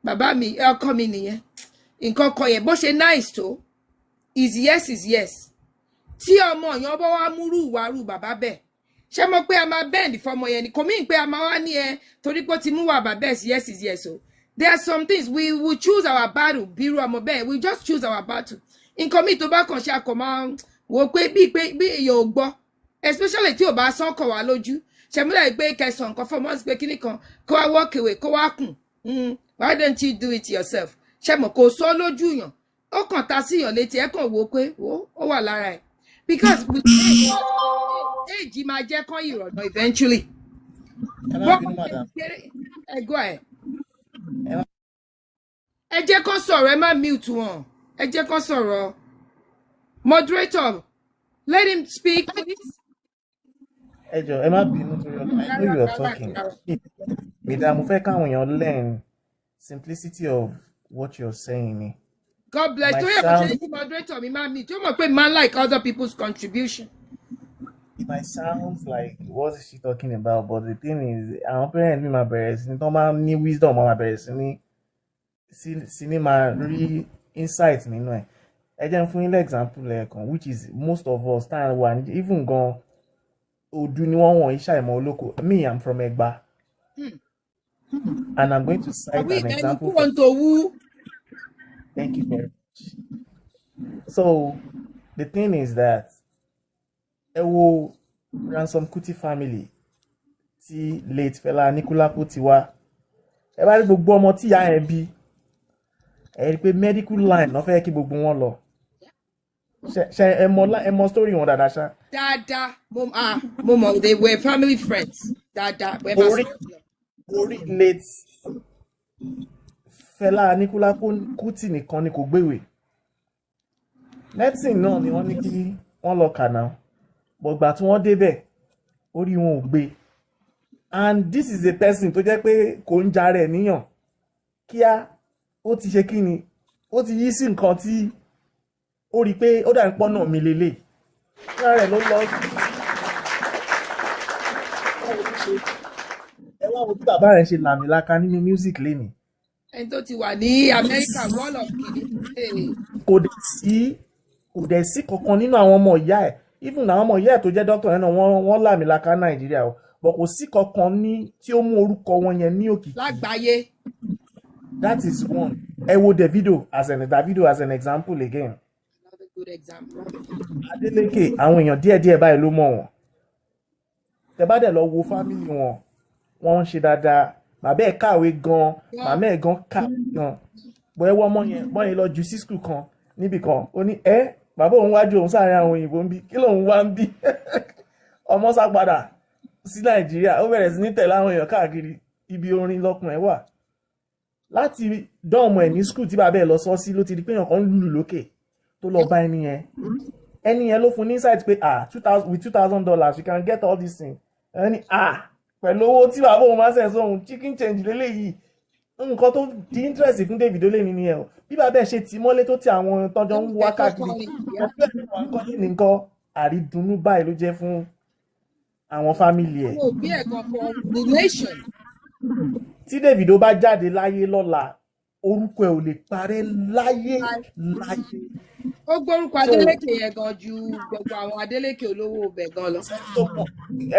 bàbá mi ọkọ mi nìyẹn nǹkan kan yẹn bó ṣe nice tó is yes tí ọmọ yẹn bá wá múrú ìwárú bàbá bẹ́ẹ̀ ṣé mo pé a máa bend fọmọ yẹn ni kò mí pé a máa wá ní ẹ torí pé ó ti mú wà bàbá ẹ̀ yes o there are some things we will choose our battle bírú ọmọ bẹ́ẹ̀ we just choose our battle nǹkan mi tó bá kàn ṣe akọ máa wò pé bí èèyàn ò gbọ́ especially tí ò bá sán kàn wá lójú ṣẹmúlẹ̀ pé kẹsàn nǹkan fọmọ sí pé kíní kan kó wá walk away kó wá kùn why don't you do it yourself ṣẹmọ kò sọ lójú yàn ó kàn ta síyàn létí ẹ kàn wò pé ó wà lára ẹ because with age máa jẹ́ kán ìrọ̀nà eventually. Go ahead. Ẹ jẹ́ kán sọ̀rọ̀ ẹ má mute wọn ẹ jẹ́ kán sọ̀rọ̀ moderator let him speak please. Ẹ jọ̀ọ́ ẹ má bínú torí I know you are talking. Madam, mo fẹ́ káwọn èèyàn learn simplicity of what you're saying ni. God bless you. Sound... moderator, me man, you must pay man like other people's contribution. It might sound like what is she talking about, but the thing is, our parents me my parents, don't man need wisdom my parents ni cinema really insight me no. I just for example like which is most of us stand one even gone odu ni won isha imo oloko. Me, I'm from Egba. And I'm going to cite an example. Thank you very much. So the thing is that Ransom Kuti family, tí late Fẹlá Aníkúlápó ti wá ẹ bá rí gbogbo ọmọ tí ìyá ẹ̀ bí ẹ rí pé medical line ló fẹ́ kí gbogbo wọn lọ ṣe ẹ mọ story wọn dáadáa ṣá. dáadáa mo mọ̀ they were family friends dáadáa. orí late Fẹlá Aníkúlápó Kútì nìkan ni kò gbéwèé medicine náà ni wọ́n ní kí wọ́n lọ kà náà bọ̀gbà tí wọ́n débẹ̀ orí wọn ò gbé and this is a person tó jẹ́ pé kò ń jara ẹ̀ níyàn kíá ó ti ṣe kí ni ó ti yí sí nǹkan tí ó rí pé ó dà ń pọ́nà mi lélẹ̀ fúnra rẹ̀ ló lọ ẹ wá wo bí bàbá rẹ̀ ṣe làmìlaka nínú music lénìí. ẹni tó ti wà ní Amẹ́ríkà wall of kìíní. kò dẹ̀ sí kankan nínú àwọn ọmọ ìyá ẹ̀ even àwọn ọmọ ìyá ẹ̀ tó jẹ́ dókítà yẹn náà wọ́n làmìlaka Nàìjíríà o but kò sí kankan ní tí ó mú orúkọ wọn yẹn ní òkìkí. lágbàáyé. That is one. Ẹ wo Davido as an example again. Another good example. Adeleke àwọn èèyàn díẹ̀díẹ̀ báyìí ló mọ̀ wọ́n. Tẹ́ bá dẹ̀ lọ wo family wọn, wọ́n ń ṣe dáadáa. Bàbá ẹ̀ kàwé gan, màmá ẹ̀ gan kàwé gan. Bọ́ ẹ wọ́ ọmọ yẹn lọ jù sí school kan níbì kan. Ó ní bàbá òun wájú òun sáàrin àwọn òyìnbó ń bí. Kí lòun wá ń bí? Ọmọ sá padà sí Nàìjíríà. Ó bẹ̀rẹ̀ sí ní tẹ̀lé àwọn èèyàn káàkiri ibi orin lọ́kùn ẹ̀ wà. Láti dọ́ọ̀mù ẹ̀ ní skul tí bàbá ẹ̀ lọ sọ sí ló ti di pé èèyàn kan lùlù lókè tó lọ bá ẹni yẹn ló fún ní insight pé with $2,000 you can get all these things ẹni pẹ̀lú owó tí bàbá òun máa sẹ̀ sóhun chicken change lélẹ́yìí nǹkan tó di interest fún Davido lé nínú ẹ̀ o bí bàbá ẹ̀ ṣe tì mọ́lé tó ti àwọn tọ́jọ́ ń wá káàkiri ọ̀pẹ́ ìwà nǹkan yìí nìkan àrídùnnú báyìí ló jẹ́ fún àwọn fámìlì ẹ̀. òbí ẹ̀ gan for relation. Tí Davido bá jáde láyé lọ́la orúkọ ẹ̀ ò lè parẹ́ láyé. Ó gbórúkọ Adélékè yẹn gan ju gbogbo àwọn Adélékè olówó ibẹ̀ gan lọ.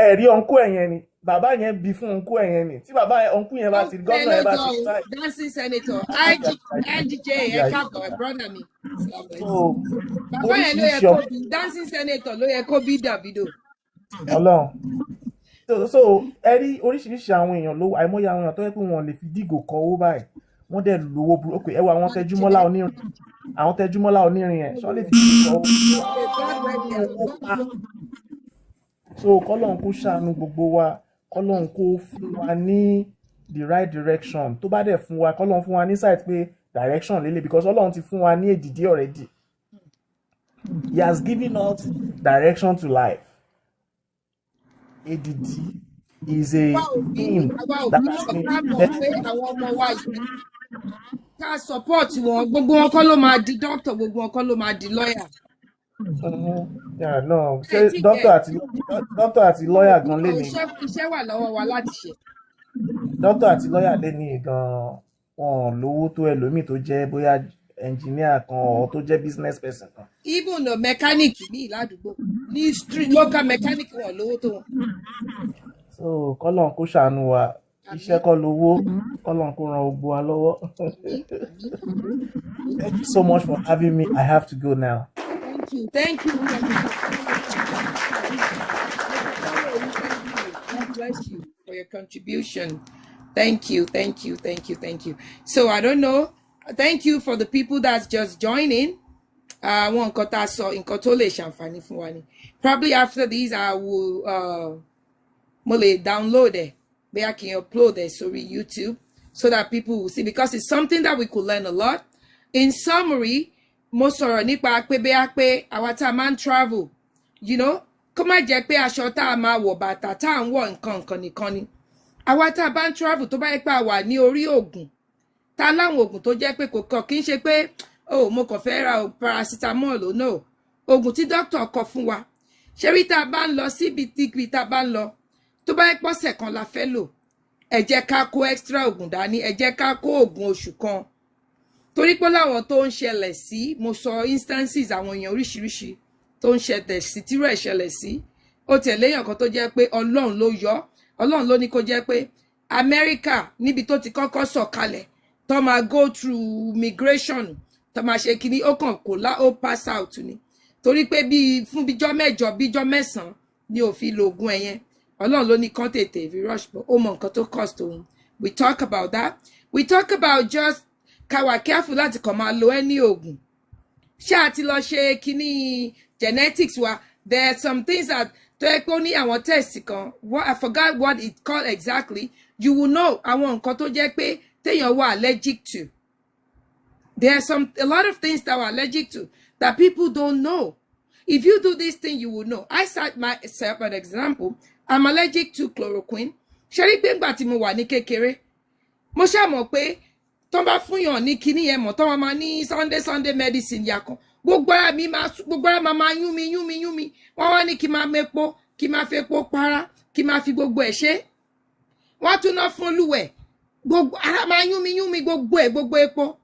Ẹ rí ọ̀nkú ẹ̀ yẹn ni bàbá yẹn bí fún ọ̀nkú ẹ̀ yẹn ni tí bàbá ọ̀nkú yẹn bá ti gọ́ọ̀nà ẹ̀ bá ti sáì. dancing senator IDJ ẹ̀ káàbọ̀ ẹ̀ brother mi. Bàbá yẹn ló yẹ kó bí dancing senator ló yẹ kó bí Davido. Ọlọ́run. So ẹ rí oríṣiríṣi àwọn èèyàn lówó àìmọye àwọn èèyàn tó yẹ pé wọn lè fi dígò kọ owó báyìí wọ́n dẹ̀ lówó burúkú ẹ wo àwọn tẹjúmọ́lá onírin yẹn ṣọ́ lè fi dígò kọ owó pa. So kọ́lọ́n kó ṣàánú gbogbo wa kọ́lọ́n kó fún wa ní the right direction tó bá dẹ̀ fún wa kọ́lọ́n fún wa ní sight pé direction lélẹ̀ because Ọlọ́run ti fún wa ní èdìdí already. He has given us direction to life. ADD is a theme that has been ká support wọn gbogbo wọn kọ́ ló máa di doctor gbogbo wọn kọ́ ló máa di lawyer. Yeah, no ṣé doctor àti lawyer gan lé ní. iṣẹ́ wà lọ́wọ́ wa láti ṣe. Doctor àti lawyer lé ní gan wọn lówó tó ẹlòmíì tó jẹ́ bóyá engineer kan or tó jẹ́ business person kan. Even the mechanic ní ìládùúgbò ní street local mechanic wọn lówó tó wọn. So kọ́lọ́n kó ṣàánú wa iṣẹ́ kọ́ lówó kọ́lọ́n kó ran gbogbo wa lọ́wọ́. Thank you so much for having me. I have to go now. Thank you. God bless you for your contribution. Thank you. So I don't know. Thank you for the people that's just joining. One nǹkan tá a sọ nǹkan tó lè ṣàǹfààní fún wa ni. Probably after these I will mo lè download it. Maybe I can upload it sórí YouTube so that people will see because it's something that we could learn a lot. In summary, mo sọ̀rọ̀ nípa pé bóyá pé àwa tá a máa ń travel, kó má jẹ́ pé aṣọ tá a máa wọ̀ bàtà tá à ń wọ̀ nǹkan nìkan ni. Àwa tá a bá ń travel tó bá yẹ pé a wà ní orí ògùn ta láwọn oògùn tó jẹ́ pé kò kàn kí n ṣe pé mo kàn fẹ́ ra paracetamol no oògùn tí dókítà kọ fún wa ṣé rí tá a bá ń lọ síbi tá a bá ń lọ tó bá yẹ pọ́sẹ̀ kan la fẹ́ lò ẹ jẹ́ ká kó extra oògùn dání ẹ jẹ́ ká kó oògùn oṣù kan torí pé láwọn tó ń ṣẹlẹ̀ sí mo sọ instances àwọn èèyàn oríṣiríṣi tó ń ṣẹlẹ̀ sí tírú ẹ̀ ṣẹlẹ̀ sí ó tẹ̀lé èèyàn kan tó jẹ́ pé Ọlọ́run ló yọ Ọlọ́run ló ní kó jẹ́ pé Amẹ́ríkà níbi tó ti kọ́kọ́ sọ̀kalẹ̀ tó máa go through migration tó máa ṣe kíní ó kàn kó ó pass out ni torí pé bí fún bíjọ́ mẹ́jọ bíjọ́ mẹ́sàn-án ni ò fi lo oògùn ẹ̀yẹn Ọlọ́run ló ní kán tètè fi rush but ó mọ nǹkan tó cost òun. We talk about that. We talk about just ká wà careful láti kàn máa lo any oògùn. Ṣé àti lọ ṣe kíní genetics wa? There are some things that tó yẹ pé ó ní àwọn test kan. I forgot what it's called exactly. You will know àwọn nǹkan tó jẹ́ pé téèyàn wà allergic to. There are a lot of things that we're allergic to that people don't know. If you do this thing, you will know. I cite myself an example. I'm allergic to chloroquine. Ṣé rí pé ńgbà tí mo wà ní kékeré, mo ṣá mọ̀ pé tó bá fún yàn ní kíní yẹn mọ̀ tó máa ní Sunday medicine yà kan. Gbogbo ara máa yún mi. Wọ́n wá ní kí máa mepo, kí máa fepo para, kí máa fi gbogbo ẹ̀ ṣe. Wọ́n tún ná fún olúwẹ̀. Gbogbo ara máa yún mi gbogbo epo.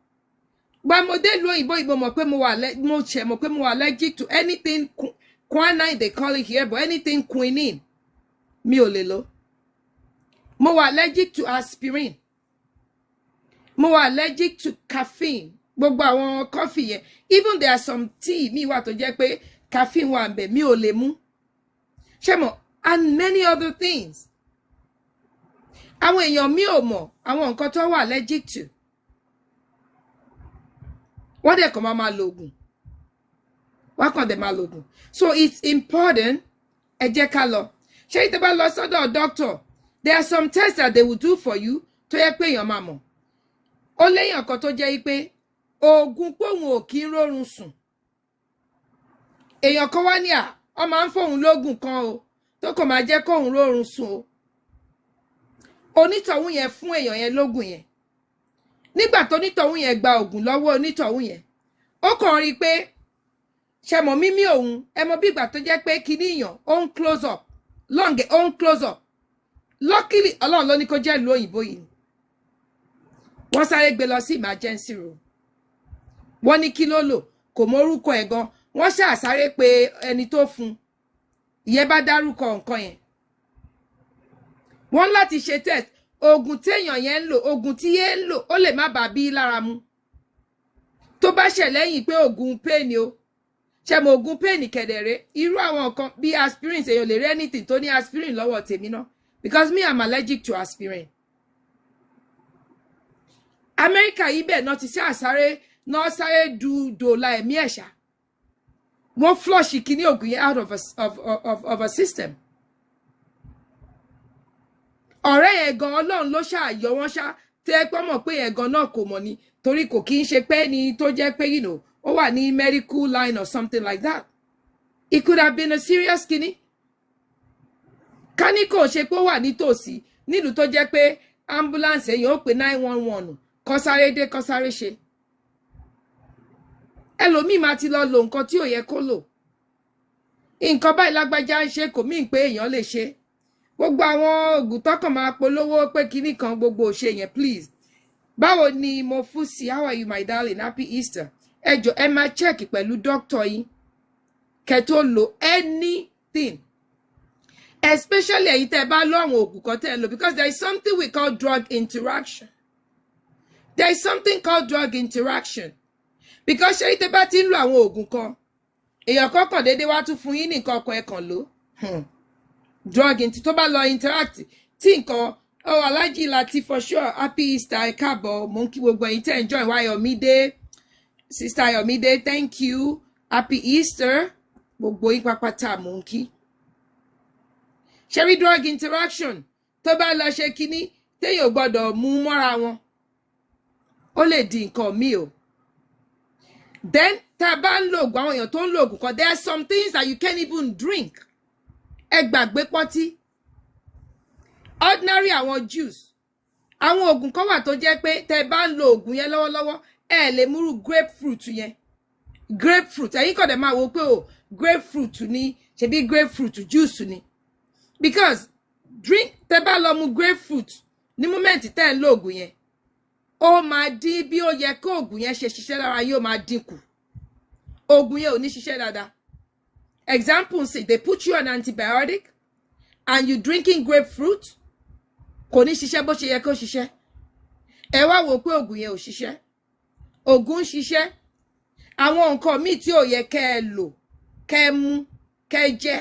But mo dé lu òyìnbó mọ̀ pé mo wà allergic to anything quinine they call it here, but anything quinine mi ò lè lò. Mo wà allergic to aspirin. Mo wà allergic to caffeine. Gbogbo àwọn coffee yẹn. Even there are some tea mi wà tó jẹ́ pé caffeine wà ńbẹ̀ mi ò lè mú. Ṣé mo and many other things. Àwọn èèyàn mi ò mọ̀ àwọn nǹkan tó wà allergic to. Wọ́n dẹ̀ kàn máa lo oògùn. Wọ́n kàn dẹ̀ máa lo oògùn. So it's important. Ẹ jẹ́ ká lọ. Ṣé ìtẹ́ bá lọ sọ́dọ̀ doctor? There are some tests that they will do for you tó yẹ pé èèyàn máa mọ̀. Ó léyàn kan tó jẹ́ pé oògùn pòun ò kí ń rórun sùn. Èèyàn kan wá ní ọ máa ń fóun lóògùn kan o tó kàn máa jẹ́ kóun rórun sùn o. Onítọ̀hún yẹn fún èèyàn yẹn lóògùn yẹn. Nígbà tó onítọ̀hún yẹn gba oògùn lọ́wọ́ onítọ̀hún yẹn, ó kàn rí pé ṣe mọ̀ mímí òun ẹ mọ̀ bí ìgbà tó jẹ́ pé kíní èèyàn ó ń close up long ó ń close up. Luckily Ọlọ́run ló ní kó jẹ́ ìlú òyìnbó yìí. Wọ́n sáré gbé lọ sí emergency room. Wọ́n ní kí ló lò kò mọ orúkọ ẹ̀ gan. Wọ́n ṣàṣáré pé ẹni tó fún ìyẹn bá dárúkọ nǹkan yẹn. Wọ́n láti ṣe test. Oògùn téèyàn yẹn ń lò, oògùn tí yẹn ń lò, ó lè má bàa bí lára mu. Tó bá ṣẹ̀ lẹ́yìn pé oògùn pain o. Ṣé mo oògùn pain kẹ̀dẹ̀rẹ́? Irú àwọn nǹkan bí aspirin èèyàn lè rí anything tó ní aspirin lọ́wọ́ tèmi náà. Because me I'm allergic to aspirin. America yìí bẹ́ẹ̀ náà ti ṣe àsáré náà sáré dòòlà ẹ̀mí ẹ̀ṣà. Wọ́n flush kíní oògùn yẹn out of a system. Ọ̀rẹ́ yẹn gan Ọlọ́run ló ṣàyọ wọ́n ṣá tẹ́ pé mọ̀ pé yẹn gan náà kò mọ̀ ni torí kò kí ń ṣe pé ni tó jẹ́ pé ó wà ní medical line or something like that. It could have been a serious kíní. Ká ní kò ṣe pé ó wà nítòsí nílùú tó jẹ́ pé ambulance èèyàn ó pè 911 kó sáré dé kó sáré ṣe. Ẹlòmíì máa ti lọ lo nǹkan tí ò yẹ kó lò. Nǹkan báyìí lágbájá ń ṣe kò mí pé èèyàn lè ṣe. Gbogbo àwọn oògùn tọ́kàn máa polówó pé kíní kan gbogbo ṣe yẹn please. Báwo ni mo fún sí? How are you my darling? Happy Easter. Ẹ jọ̀ọ́ ẹ máa check pẹ̀lú doctor yín kẹ́ tó lo anything. Especially ẹ̀yin tẹ́ bá lo àwọn oògùn kan tẹ́ lò because there is something we call drug interaction. There is something called drug interaction. Because ṣé tẹ́ bá ti ń lo àwọn oògùn kan, èèyàn kọ̀ọ̀kan déédéé wá tún fún yín ní nǹkan kan ẹ kàn lò. Drug tó bá lọ interact tí nǹkan Alhaji Lati for sure happy Easter ẹ káàbọ̀ mo ń kí gbogbo ẹ̀yin tẹ́ enjoy wa Yomide sister Yomide thank you happy Easter gbogbo yín pápátá mo ń kí. Ṣé drug interaction tó bá lọ ṣe kíní téèyàn gbọ́dọ̀ mú mọ́ra wọn ó lè di nǹkan mi o. Then tá bá ń lo oògùn àwọn èèyàn tó ń lo oògùn kan there are some things that you can't even drink. Ẹ gbàgbé pọ́tí. Ordinary àwọn juice. Àwọn oògùn kan wà tó jẹ́ pé tẹ́ bá ń lo oògùn yẹn lọ́wọ́lọ́wọ́ ẹ lè múrú grapefruit yẹn. Grapefruit ẹ̀yin kò dẹ̀ máa wò pé o grapefruit ni ṣebí grapefruit juice ni. Because drink tẹ́ bá lọ mu grapefruit ní moment tẹ́ ń lo oògùn yẹn. Ó máa dín bí ó yẹ kó oògùn yẹn ṣe ṣiṣẹ́ lára yóò máa dínkù. Oògùn yẹn ò ní ṣiṣẹ́ dáadáa. Example say they put you on antibiotic and you drinking grapefruit kò ní ṣiṣẹ́ bó ṣe yẹ kó ṣiṣẹ́. Ẹ wá wò pé oògùn yẹn ò ṣiṣẹ́. Oògùn ń ṣiṣẹ́. Àwọn nǹkan míì tí ò yẹ kẹ́ ẹ lò, kẹ́ ẹ mú, kẹ́ ẹ jẹ.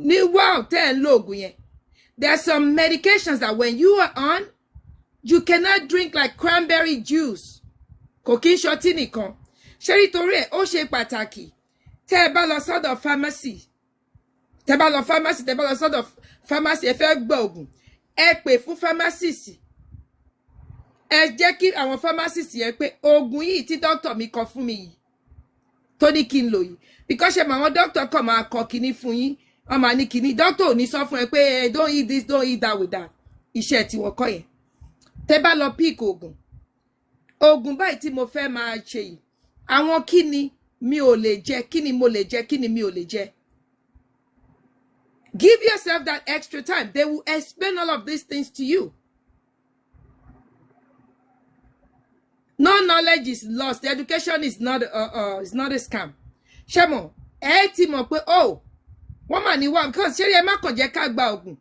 Ní wáò tẹ́ ẹ ń lo oògùn yẹn. There are some medications that when you are on, you cannot drink like cranberry juice. Kò shoti nìkan. Ṣé nítorí ẹ̀ ó ṣe pàtàkì. Tẹ́ ẹ bá lọ sọ́dọ̀ pharmacy. Tẹ́ bá lọ pharmacy, tẹ́ bá lọ sọ́dọ̀ pharmacy ẹ fẹ́ gba ògùn. Ẹ pè fún pharmacist. Ẹ jẹ́ kí àwọn pharmacist yẹn pé ògùn yìí tí doctor mi kọ fún mi yìí. Tó ní kí n lò yìí. Because ṣe àwọn doctor kàn máa kọ kíní fún yín. Wọ́n máa ní kíní. Doctor ò ní sọ fún ẹ pé don't eat this, don't eat that with that. Iṣẹ́ tí wọ́n kọ́ yẹn. Tẹ́ bá lọ pick ògùn. Ògùn báyìí tí mo fẹ́ máa ṣe yìí. Àwọn kíni mi ò lè jẹ, kíni mo lè jẹ, kíni mi ò lè jẹ. Give yourself that extra time. They will explain all of these things to you. No knowledge is lost. The education is not a scam. Shemo, ti mọ̀ pé oh, wọ́n mà ní wá because ṣé ẹ má kàn jẹ́ ká gba ògùn.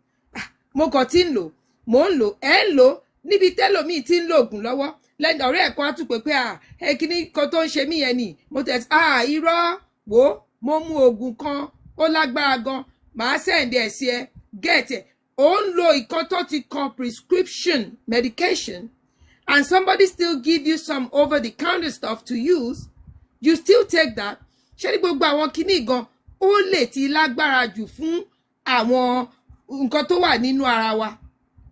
Mo kàn tí ń lò, mo ń lò, ẹ ń lò níbi tẹ́lòmíì tí ń lo ògùn lọ́wọ́. Lẹ́yìn ọ̀rẹ́ ẹ̀kọ́ á tún pé kíní kan tó ń ṣe mí yẹn ni. Mo tẹ̀ irọ́ wo mo mú ògùn kan ó lágbára gan. Màá send ẹ̀ sí ẹ get ẹ̀. Ó ń lo ìkan tó ti kọ prescription medication. And somebody still give you some over-the-counter stuff to use, you still take that. Ṣé ní gbogbo àwọn kíní gan, ó lè ti lágbára jù fún àwọn nǹkan tó wà nínú ara wa.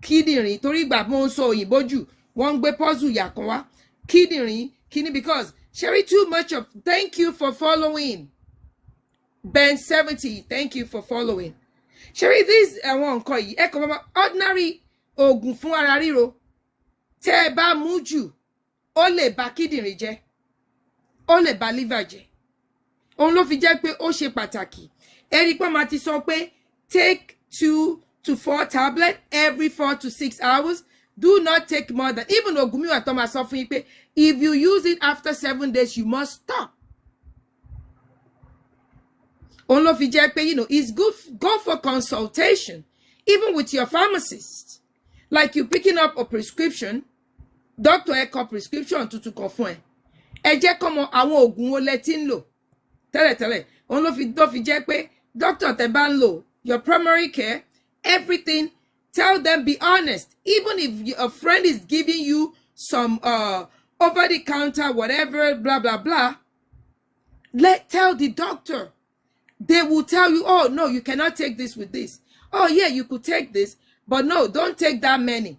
Kíndìnrín, torí ìgbà mo ń sọ òyìnbó jù, wọ́n ń gbé puzzle yà kan wá. Kíndìnrín, kíní because, Sherry, too much of, thank you for following. Ben 70, thank you for following. Sherry, this àwọn nǹkan yìí, ẹ kàn mọ́ ordinary ògùn fún ara ríro. Tẹ́ ẹ bá mú jù, ó lè ba kíndìnrín jẹ́, ó lè ba liver jẹ́. Òun ló fi jẹ́ pé ó ṣe pàtàkì. Ẹ rí pé màá ti sọ pé take 2 to 4 tablets every 4 to 6 hours. Do not take more than, even ògùn mi wà tó máa sọ fún yín pé if you use it after 7 days, you must stop. Òun ló fi jẹ́ pé, it's good, go for consultation, even with your pharmacist. Like you picking up a prescription, doctor ẹ kọ prescription tuntun kan fún ẹ. Ẹ jẹ́ kó mọ̀ àwọn ògùn wo lẹ ti ń lò. Tẹ́lẹ̀tẹ́lẹ̀, òun ló fi jẹ́ pé doctor tẹ́ bá ń lò, your primary care, everything, tell them, be honest. Even if a friend is giving you some over the counter, whatever, blah, blah, blah, tell the doctor. They will tell you, oh, no, you cannot take this with this. Oh, yeah, you could take this. But no, don't take that many.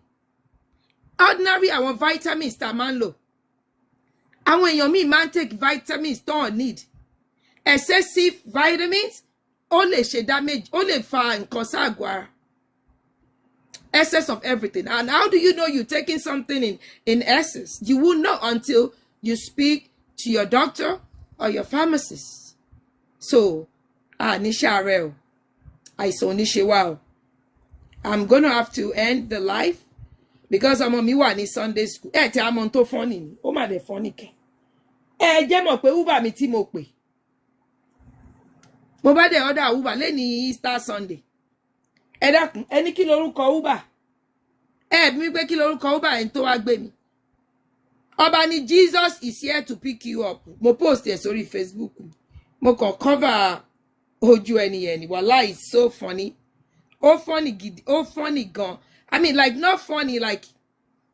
Ordinary, our vitamins that man low. And when you man take vitamins, don't need. Excessive vitamins, only she damage, only fine consagua. Excess of everything. And how do you know you're taking something in excess? You will know until you speak to your doctor or your pharmacist. So, nisha I saw nisha wow. I'm going to have to end the live because I'm on mi Sunday school. Ti I'm on to funny. O ma de funny ke. Jẹ́ mọ̀ pé Uber mi tí mo pè. Mo bá dé order Uber lẹ́ni Easter Sunday. Ẹ dákun, ẹni kí lorúkọ Uber. Bí mi pé kí lorúkọ Uber en tó wá gbé mi. Ọba ni Jesus is here to pick you up. Mo post ẹ sórí Facebook. Mo kàn cover ojú ẹni yẹn ni. Wallahi, it's so funny. Oh funny gone. I mean, like, not funny, like,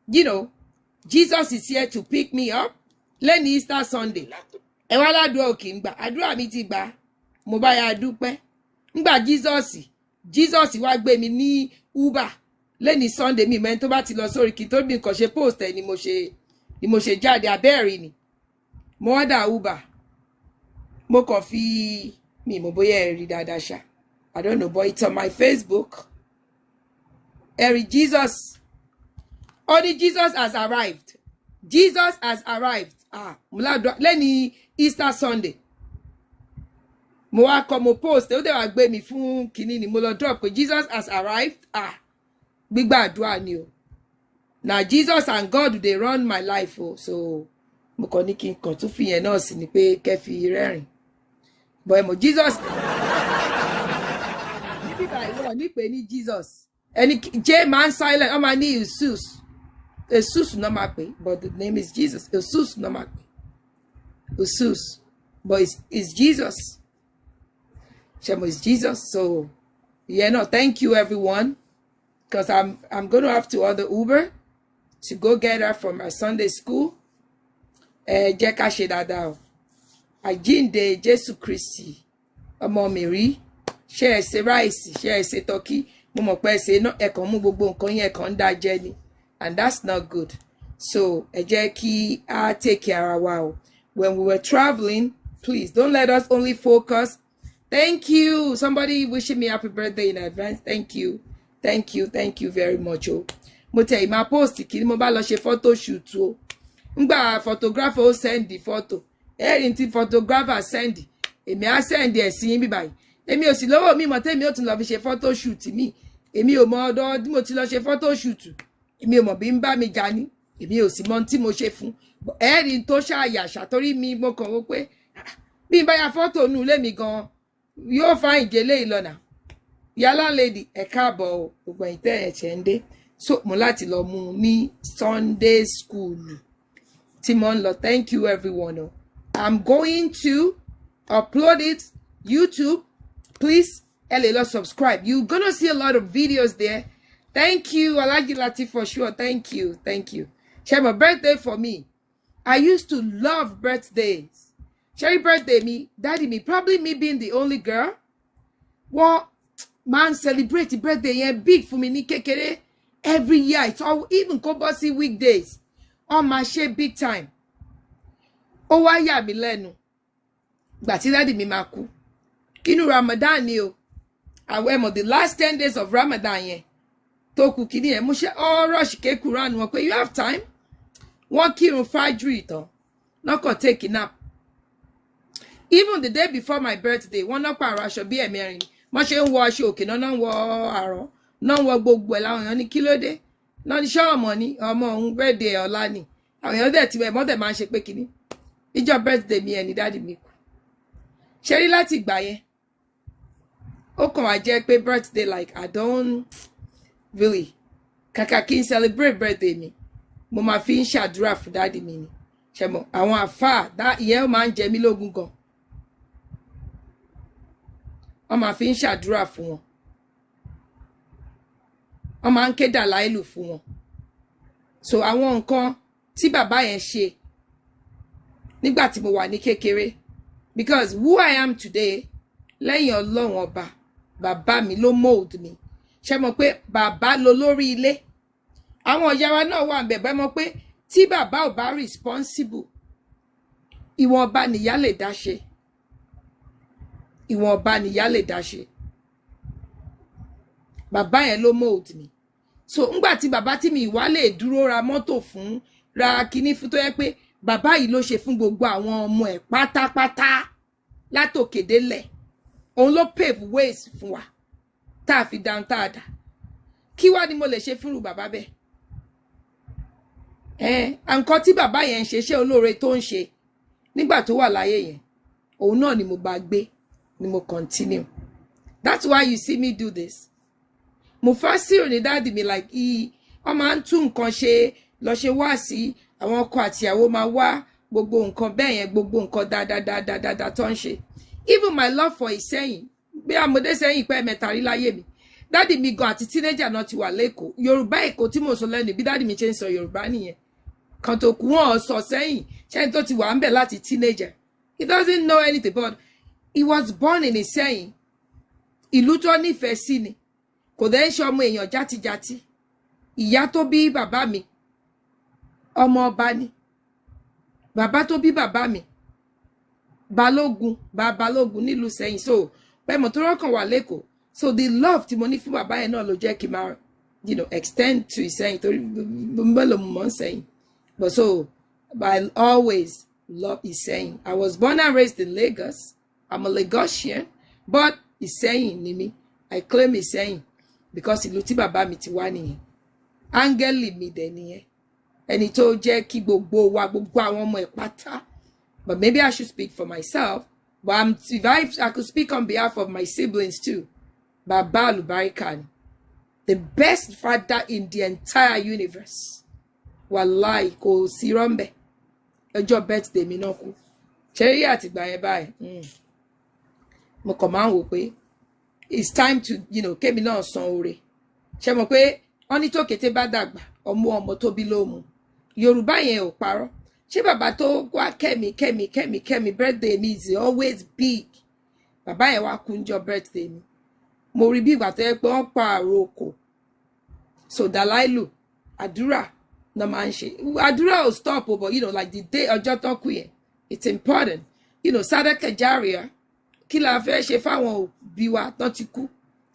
Jesus is here to pick me up. Lẹ́ni Easter Sunday. Ẹ wá ládùúrà òkè ń gbà. Àdúrà mi ti gbà. Mo bá ya dúpẹ́. Ńgbà Jesus wá gbé mi ní Uber. Lẹ́ni Sunday mi mẹ́ni tó bá ti lọ sórí kí tó bí nǹkan ṣe post ẹ̀ ni mo ṣe jáde abẹ́ẹ̀rí ni. Mo order Uber. Mo kàn fi mi mo bóyá ẹ rí dáadáa ṣá. I don't know, but it's on my Facebook. Eric, Jesus. Only Jesus has arrived. Jesus has arrived. Lẹ́ni Easter Sunday. Mo wá kọ mo post. Ó dẹ̀ wá gbé mi fún kíní ni mo lọ drop pé Jesus has arrived. Gbígbà àdúrà ni o. Now Jesus and God they run my life o. So mo kàn ní kí n kàn tún fi yẹn náà sí ni pé kẹ́ fi rẹ́rìn. But mo Jesus. Jesus. And J man silent. Oh my knee is Sus. Sus no mape, but the name is Jesus. Sus no mape. Sus. But it's Jesus. Shemo is Jesus. So thank you everyone. because I'm going to have to order Uber to go get her from her Sunday school. Jẹ́ ká ṣe dáadáa o. Àjíǹde Jésù Kristi ọmọ Mary ṣé ẹ ṣe rice ṣé ẹ ṣe turkey mo mọ̀ pé ẹ ṣe náà ẹ kàn mú gbogbo nǹkan yẹn kàn dá jẹ ni, and that's not good. So ẹ jẹ́ kí a take care ara wa o. When we were traveling, please don't let us only focus. Thank you. Somebody wishing me happy birthday in advance. Thank you. Thank you. Thank you very much. Oh. Mo tell my post kí mo bá lọ ṣe photo shoot o. Ngba photographer ó send the photo. Erin tí photographer send. Èmi á send ẹ sí yín bí báyìí. Èmi ò sì lówó mi mọ̀ tèmi ó tún lọ fi ṣe photo shoot mi. Èmi ò mọ̀ ọ̀dọ̀ tí mo ti lọ ṣe photo shoot. Èmi ò mọ̀ bí ń bá mi jà ní. Èmi ò sì mọ̀ tí mo ṣe fún. Erin tó ṣàyà ṣàtórí mi mo kàn wò pé bí n bá ya photo nu ilé mi gan yóò fa ìjẹlé ìlọ́nà. Yálà lady ẹ káàbọ̀ o gbogbo ẹ̀yin tẹ́ ẹ ṣe ń dé. So mo láti lọ mú ní Sunday school tí mo ń lọ. Thank you everyone. Oh. I'm going to upload it YouTube. Please lè subscribe. You're gonna see a lot of videos there. Thank you Alhaji Latif for sure. Thank you. Thank you. Share my birthday for me. I used to love birthdays. Share birthday me, daddy me, probably me being the only girl. Well, man, celebrate the birthday yeah, big for me ní kékeré. Every year. It's all even compulsory weekdays. On my share big time. Ó wá yà mí lẹ́nu. Gbà tí daddy mi máa kú. Kínú Ramadan ni o. Àwẹ̀ mọ̀ the last 10 days of Ramadan yẹn. Tó kù kíní ẹ̀ mo ṣe all rush ké Quran wọn pé you have time. Wọ́n kírun fajri tán. Not gonna take a nap. Even the day before my birthday, wọ́n náà pààrọ̀ aṣọ bí ẹ̀mẹ́rin. Wọ́n ṣe ń wọ aṣọ òkè náà ń wọ àrọ̀. Náà ń wọ gbogbo ẹ̀ láwọn èèyàn ní kí ló dé. Náà ní ṣọ́ ọmọ ní ọmọ òun birthday ọ̀la ni. Àwọn èèyàn dẹ̀ ti bẹ̀ mọ́tẹ̀ máa ń ṣe pé kíní. Ìjọ birthday mi ẹ̀ ní dáàdì mi kú. Ṣé rí láti ìgbà yẹn? Ó kàn wá jẹ́ pé birthday like I don't really. Kàkà kí n celebrate birthday mi. Mo máa fi ń ṣàdúrà fún dáàdì mi ni. Ṣé mo àwọn àfáà ìyẹn ó máa ń jẹ mí lógún gan. Wọ́n máa fi ń ṣàdúrà fún wọn. Wọ́n máa ń ké dàláìlù fún wọn. So àwọn nǹkan tí bàbá yẹn ṣe nígbà tí mo wà ní kékeré, because who I am today lẹ́yìn Ọlọ́run ọba bàbá mi ló mold mi. Ṣé mọ̀ pé bàbá ló lórí ilé. Àwọn ìyá wa náà wà ńbẹ̀ bẹ́ẹ̀ mọ̀ pé tí bàbá ò bá responsible ìwọ̀nba nìyá lè dá ṣe. Ìwọ̀nba nìyá lè dá ṣe. Bàbá yẹn ló mold mi. So ńgbà tí bàbá tí mi wá lè dúró ra mọ́tò fún ra kíní fún tó yẹ pé bàbá yìí ló ṣe fún gbogbo àwọn ọmọ ẹ̀ pátápátá látòkè délẹ̀. Òun ló pave ways fún wa tá a fi down tá a dà. Kí wá ni mo lè ṣe fúnru bàbá bẹ́ẹ̀? Nǹkan tí bàbá yẹn ń ṣe ṣé olóore tó ń ṣe nígbà tó wà láyé yẹn òun náà ni mo bá gbé ni mo continue. That's why you see me do this. Mo fásírò ní dáàdì mi like wọ́n máa ń tún nǹkan ṣe lọ ṣe wá sí àwọn ọkọ àtìyàwó máa wá gbogbo nǹkan bẹ́ẹ̀ yẹn gbogbo nǹkan dáadáa tó ń ṣe. Even my love for Ìsẹ́yìn bí amòdé sẹ́yìn pẹ́ mẹ́ta rí láyé mi. Dáàdì mi gan àti teenager náà ti wà lẹ́kọ̀ọ́. Yorùbá Èkó tí mo sọ lẹ́nu bí dáàdì mi ṣe ń sọ Yorùbá nìyẹn. Kan tó kú wọn sọ sẹ́yìn ṣẹ́ni tó ti wà ń bẹ̀ láti teenager. He doesn't know anything but he was born in Ìsẹ́yìn. Ìlú tó nífẹ̀ẹ́ sí ni. Kò dẹ̀ ń ṣe ọmọ èèyàn játijàti. Ìyá tó bí bàbá mi ọmọ ọba ni. Bàbá tó bí bàbá mi Balógun Balógun nílùú Ìsẹ́yìn. So pé mo tó rọ́kàn wà lẹ́kọ̀ọ́. So the love tí mo ní fún bàbá yẹn náà ló jẹ́ kí n máa extend to Ìsẹ́yìn torí mbẹ́lò mo ń sẹ́yìn. But so I always love Ìsẹ́yìn. I was born and raised in Lagos. I'm a Lagosian, but Ìsẹ́yìn ni mi. I claim Ìsẹ́yìn because ìlú tí bàbá mi ti wá nìyẹn. Áńgẹ́lì mi dẹ̀ nìyẹn. Ẹni tó jẹ́ kí gbogbo wa gbogbo àwọn ọmọ ẹ̀ pátá. But maybe I should speak for myself. But if I could speak on behalf of my siblings too. Baba Alubarika ni. The best father in the entire universe. Wallahi kò sí rọ́mbẹ̀. Ọjọ́ birthday mi náà kú. Ṣẹ́rí àtìgbà yẹn báyìí. Mo kàn máa ń wò pé it's time to, kémi náà san oore. ṣé mọ̀ pé wọ́n ní tó kété bá dàgbà ọmọ tó bí ló mu Yorùbá yẹn ò parọ́ ṣé bàbá tó wá kẹ́mi birthday mi is always big bàbá yẹn wá kúnjọ birthday mi mo rí bí ìgbà tó yẹ pé wọ́n pa àrò oko so Dalailu àdúrà náà máa ń ṣe àdúrà ò stop o but you know like the day ọjọ́ tó kù yẹn it's important you know Sadaka Jariya kí la fẹ́ ṣe fáwọn òbí wa tán ti kú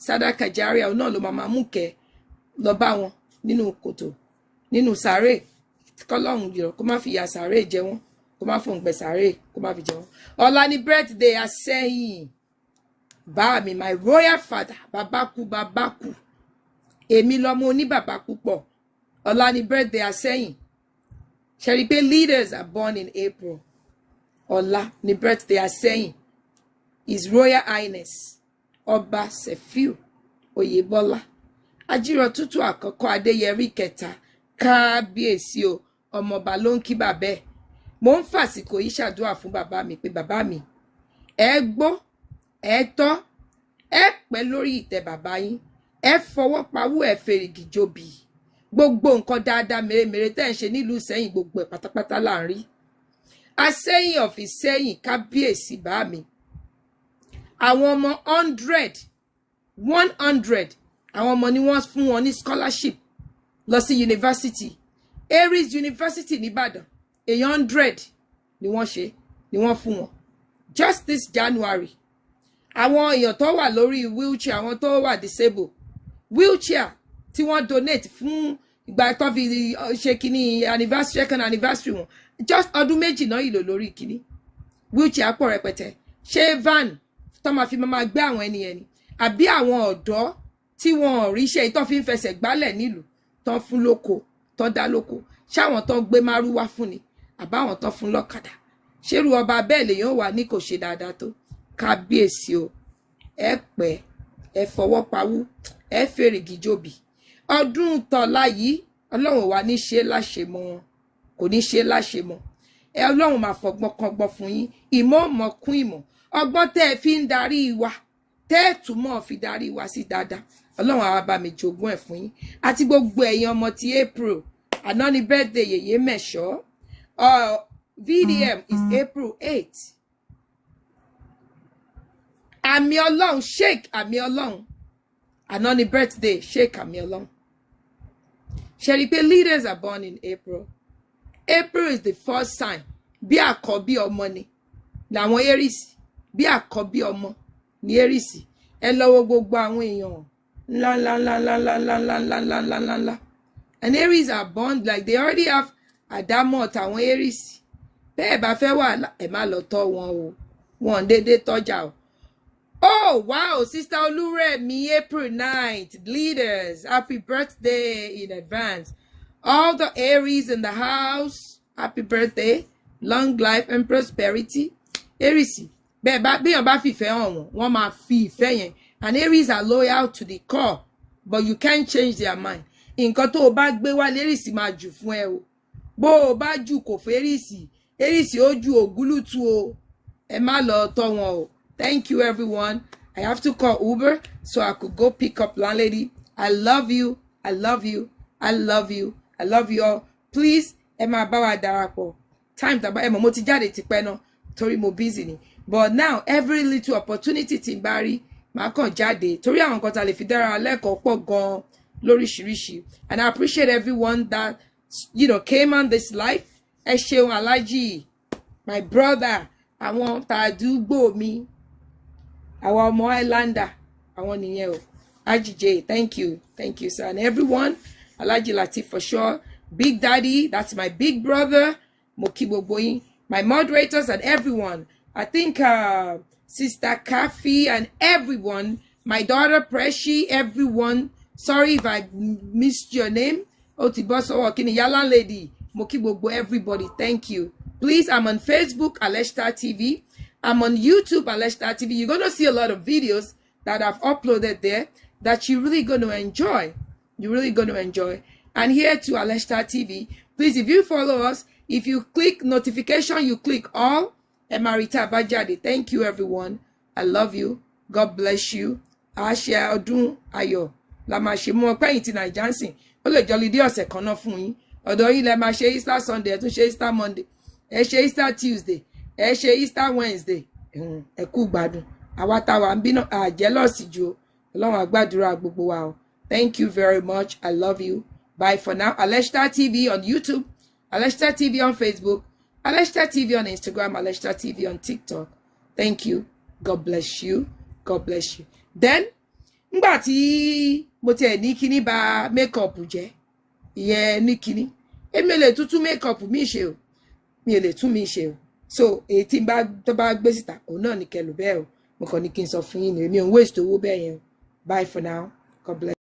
Sadaka Jariya náà ló máa mú kẹ́ lọ bá wọn nínú kòtò nínú sàárè kọ́lọ́hún yìí kó má fi ya sàárè jẹ wọ́n kó má fòun gbẹ sàárè kó má fi jẹ wọ́n ọ̀la ni birthday Àsẹ́yìn bá mi my royal father bàbá kú èmi lọmọ oní bàbá púpọ̀ ọ̀la ni birthday Àsẹ́yìn ṣe rí pé leaders are born in April ọ̀la ni birthday Àsẹ́yìn His Royal Highness Ọba Sefiu Oyèbọ́lá Ajírọ̀ tútù àkọ́kọ́ Adéyẹrí kẹta kábíyèsí o ọmọọba ló ń kí bàbá ẹ̀ mo ń fàsìkò yìí ṣàdúrà fún bàbá mi pé bàbá mi ẹ gbọ́ ẹ tọ́ ẹ pẹ́ lórí ìtẹ́ bàbá yín ẹ fọwọ́ pawú ẹ fèrègì jobi gbogbo nǹkan dáadáa mèremère tẹ́ ń ṣe nílùú Ìṣẹ́yìn gbogbo ẹ̀ pátápátá là ń rí Àsẹ́yìn of Ìṣẹ́yìn kábíyèsí bá mi àwọn ọmọ 100 àwọn ọmọ ni wọ́n fún wọn ní scholarship lọ sí university Aries University nìbàdàn èèyàn 100 ni wọ́n fún wọn just this January àwọn èèyàn tó wà lórí wheelchair àwọn tó wà disabled wheelchair tí wọ́n donate fún ìgbà tó fi ṣe kíní anniversary second anniversary wọn just ọdún méjì náà yìí lò lórí kíní wheelchair pọ̀ rẹpẹtẹ ṣé van tó máa fi máa gbé àwọn ènìyàn ni àbí àwọn ọ̀dọ́ tí wọn ò ríṣẹ́ tó fi ń fẹsẹ̀ gbálẹ̀ nílùú tó fún lóko tó dá lóko ṣáwọn tó gbé márúwá fún ni àbáwọn tó fún lọ́kadà ṣérú ọba bẹ́ẹ̀ lèyàn wà ní kò ṣe dáadáa tó kábíyèsí o ẹ pẹ́ ẹ fọwọ́ pawú ẹ fèrègì jòbì ọdún tọ́lá yìí ọlọ́run wà ní ṣe láṣẹ mọ́ wọn kò ní ṣe láṣẹ mọ́ ẹ ọlọ́run máa fọgbọ́n kan gbọ́ fún yín ìmọ̀ ọmọ kún ìmọ̀ ọgbọ́n tẹ́ ẹ fi ń darí wa tẹ́ ẹ túmọ̀ fi darí wa sí dáadáa ọlọ́run àwa bá mi jogún ẹ̀ fún yín àti gbogbo ẹ̀yin ọmọ ti April àná ni birthday yèyé mẹ́ṣọ́ VDM is April 8 àmì ọlọ́run sheik àmì ọlọ́run àná ni birthday sheik àmì ọlọ́run ṣe rí pé leaders are born in April is the first sign bí àkọ́bí ọmọ ni làwọn Aries bí àkọ́bí ọmọ ní Aries ẹ lọ́wọ́ gbogbo àwọn èèyàn ńlá and Aries are born like they already have àdámọ̀ tàwọn Aries bẹ́ẹ̀ bá fẹ́ wà ẹ má lọ tọ́ wọn o wọn dédé tọ́jà o. Oh wow, Sister Oluremi, April 9th, leaders, happy birthday in advance. All the Aries in the house, happy birthday, long life and prosperity. Aries, béèyàn bá fìfẹ́ hàn wọ́n máa fi ìfẹ́ yẹn. And Aries are loyal to the core, but you can't change their mind. Nǹkan tó o bá gbé wá Aries máa jù fún ẹ o. Bó o bá jù kò fẹ́ Aries ó ju ògúlùtù o. Ẹ má lọ tọ́ wọn o. Thank you, everyone. I have to call Uber so I could go pick up landlady. I love you. I love you. I love you. I love you all. Please, ẹ máa bá wa darapọ̀. Time tàbá ẹ mọ̀ mo ti jáde tipẹ́ náà torí mo busy ni. But now, every little opportunity tí n bá rí, màá kàn jáde. Torí àwọn nǹkan tá lè fi dára lẹ́kọ̀ọ́ pọ̀ gan lóríṣiríṣi. And I appreciate everyone that, came on this live. Ẹ ṣeun Alhaji, my brother, àwọn tàdúgbò mi. Our ọmọ Islander, àwọn nìyẹn o. Ajije, thank you, sir. And everyone, Alhaji Latif for sure. Big Daddy, that's my big brother. Mokibo Boyin, my moderators and everyone. I think Sister Kafi and everyone. My daughter Preshi, everyone. Sorry if I missed your name. Otiboso Wakini Yalan Lady, Mokibo everybody. Thank you. Please, I'm on Facebook, Alesh Star TV. I'm on YouTube, Alesh Star TV. You're going to see a lot of videos that I've uploaded there that you're really going to enjoy. You're really going to enjoy. And here to Alesh Star TV, please, if you follow us, if you click notification, you click all. Emarita Bajadi. Thank you, everyone. I love you. God bless you. Asha Odun Ayo. la máa ṣe mú ọpẹ́ yìí ti Naija ń sìn ó lè jọlí dé ọ̀sẹ̀ kan náà fún yín ọ̀dọ̀ yín lẹ máa ṣe Easter Sunday ẹ tún ṣe Easter Monday ẹ ṣe Easter Tuesday ẹ ṣe Easter Wednesday ẹ kú gbádùn àwa táwa ń bínú àjẹlọ́ọ̀sì ju o Ọlọ́run àgbàdúrà gbogbo wa o. Thank you very much. I love you. Bye for now. Alesh Star TV on YouTube, Alesh Star TV on Facebook, Alesh Star TV on Instagram, Alesh Star TV on TikTok. Thank you. God bless you. God bless you. Then, ngbà tí mo tẹ̀ ní kíní ba makeup jẹ́, ìyẹn ní kíní. Èmi lè tún makeup mi ṣe o. Mi lè tún mi ṣe o. So, èyí tí tó bá gbé síta, òun náà ni kẹ́ lò bẹ́ẹ̀ o. Mo kàn ní kí n sọ fún yín ni èmi ò waste owó bẹ́ẹ̀ yẹn o. Bye for now. God bless.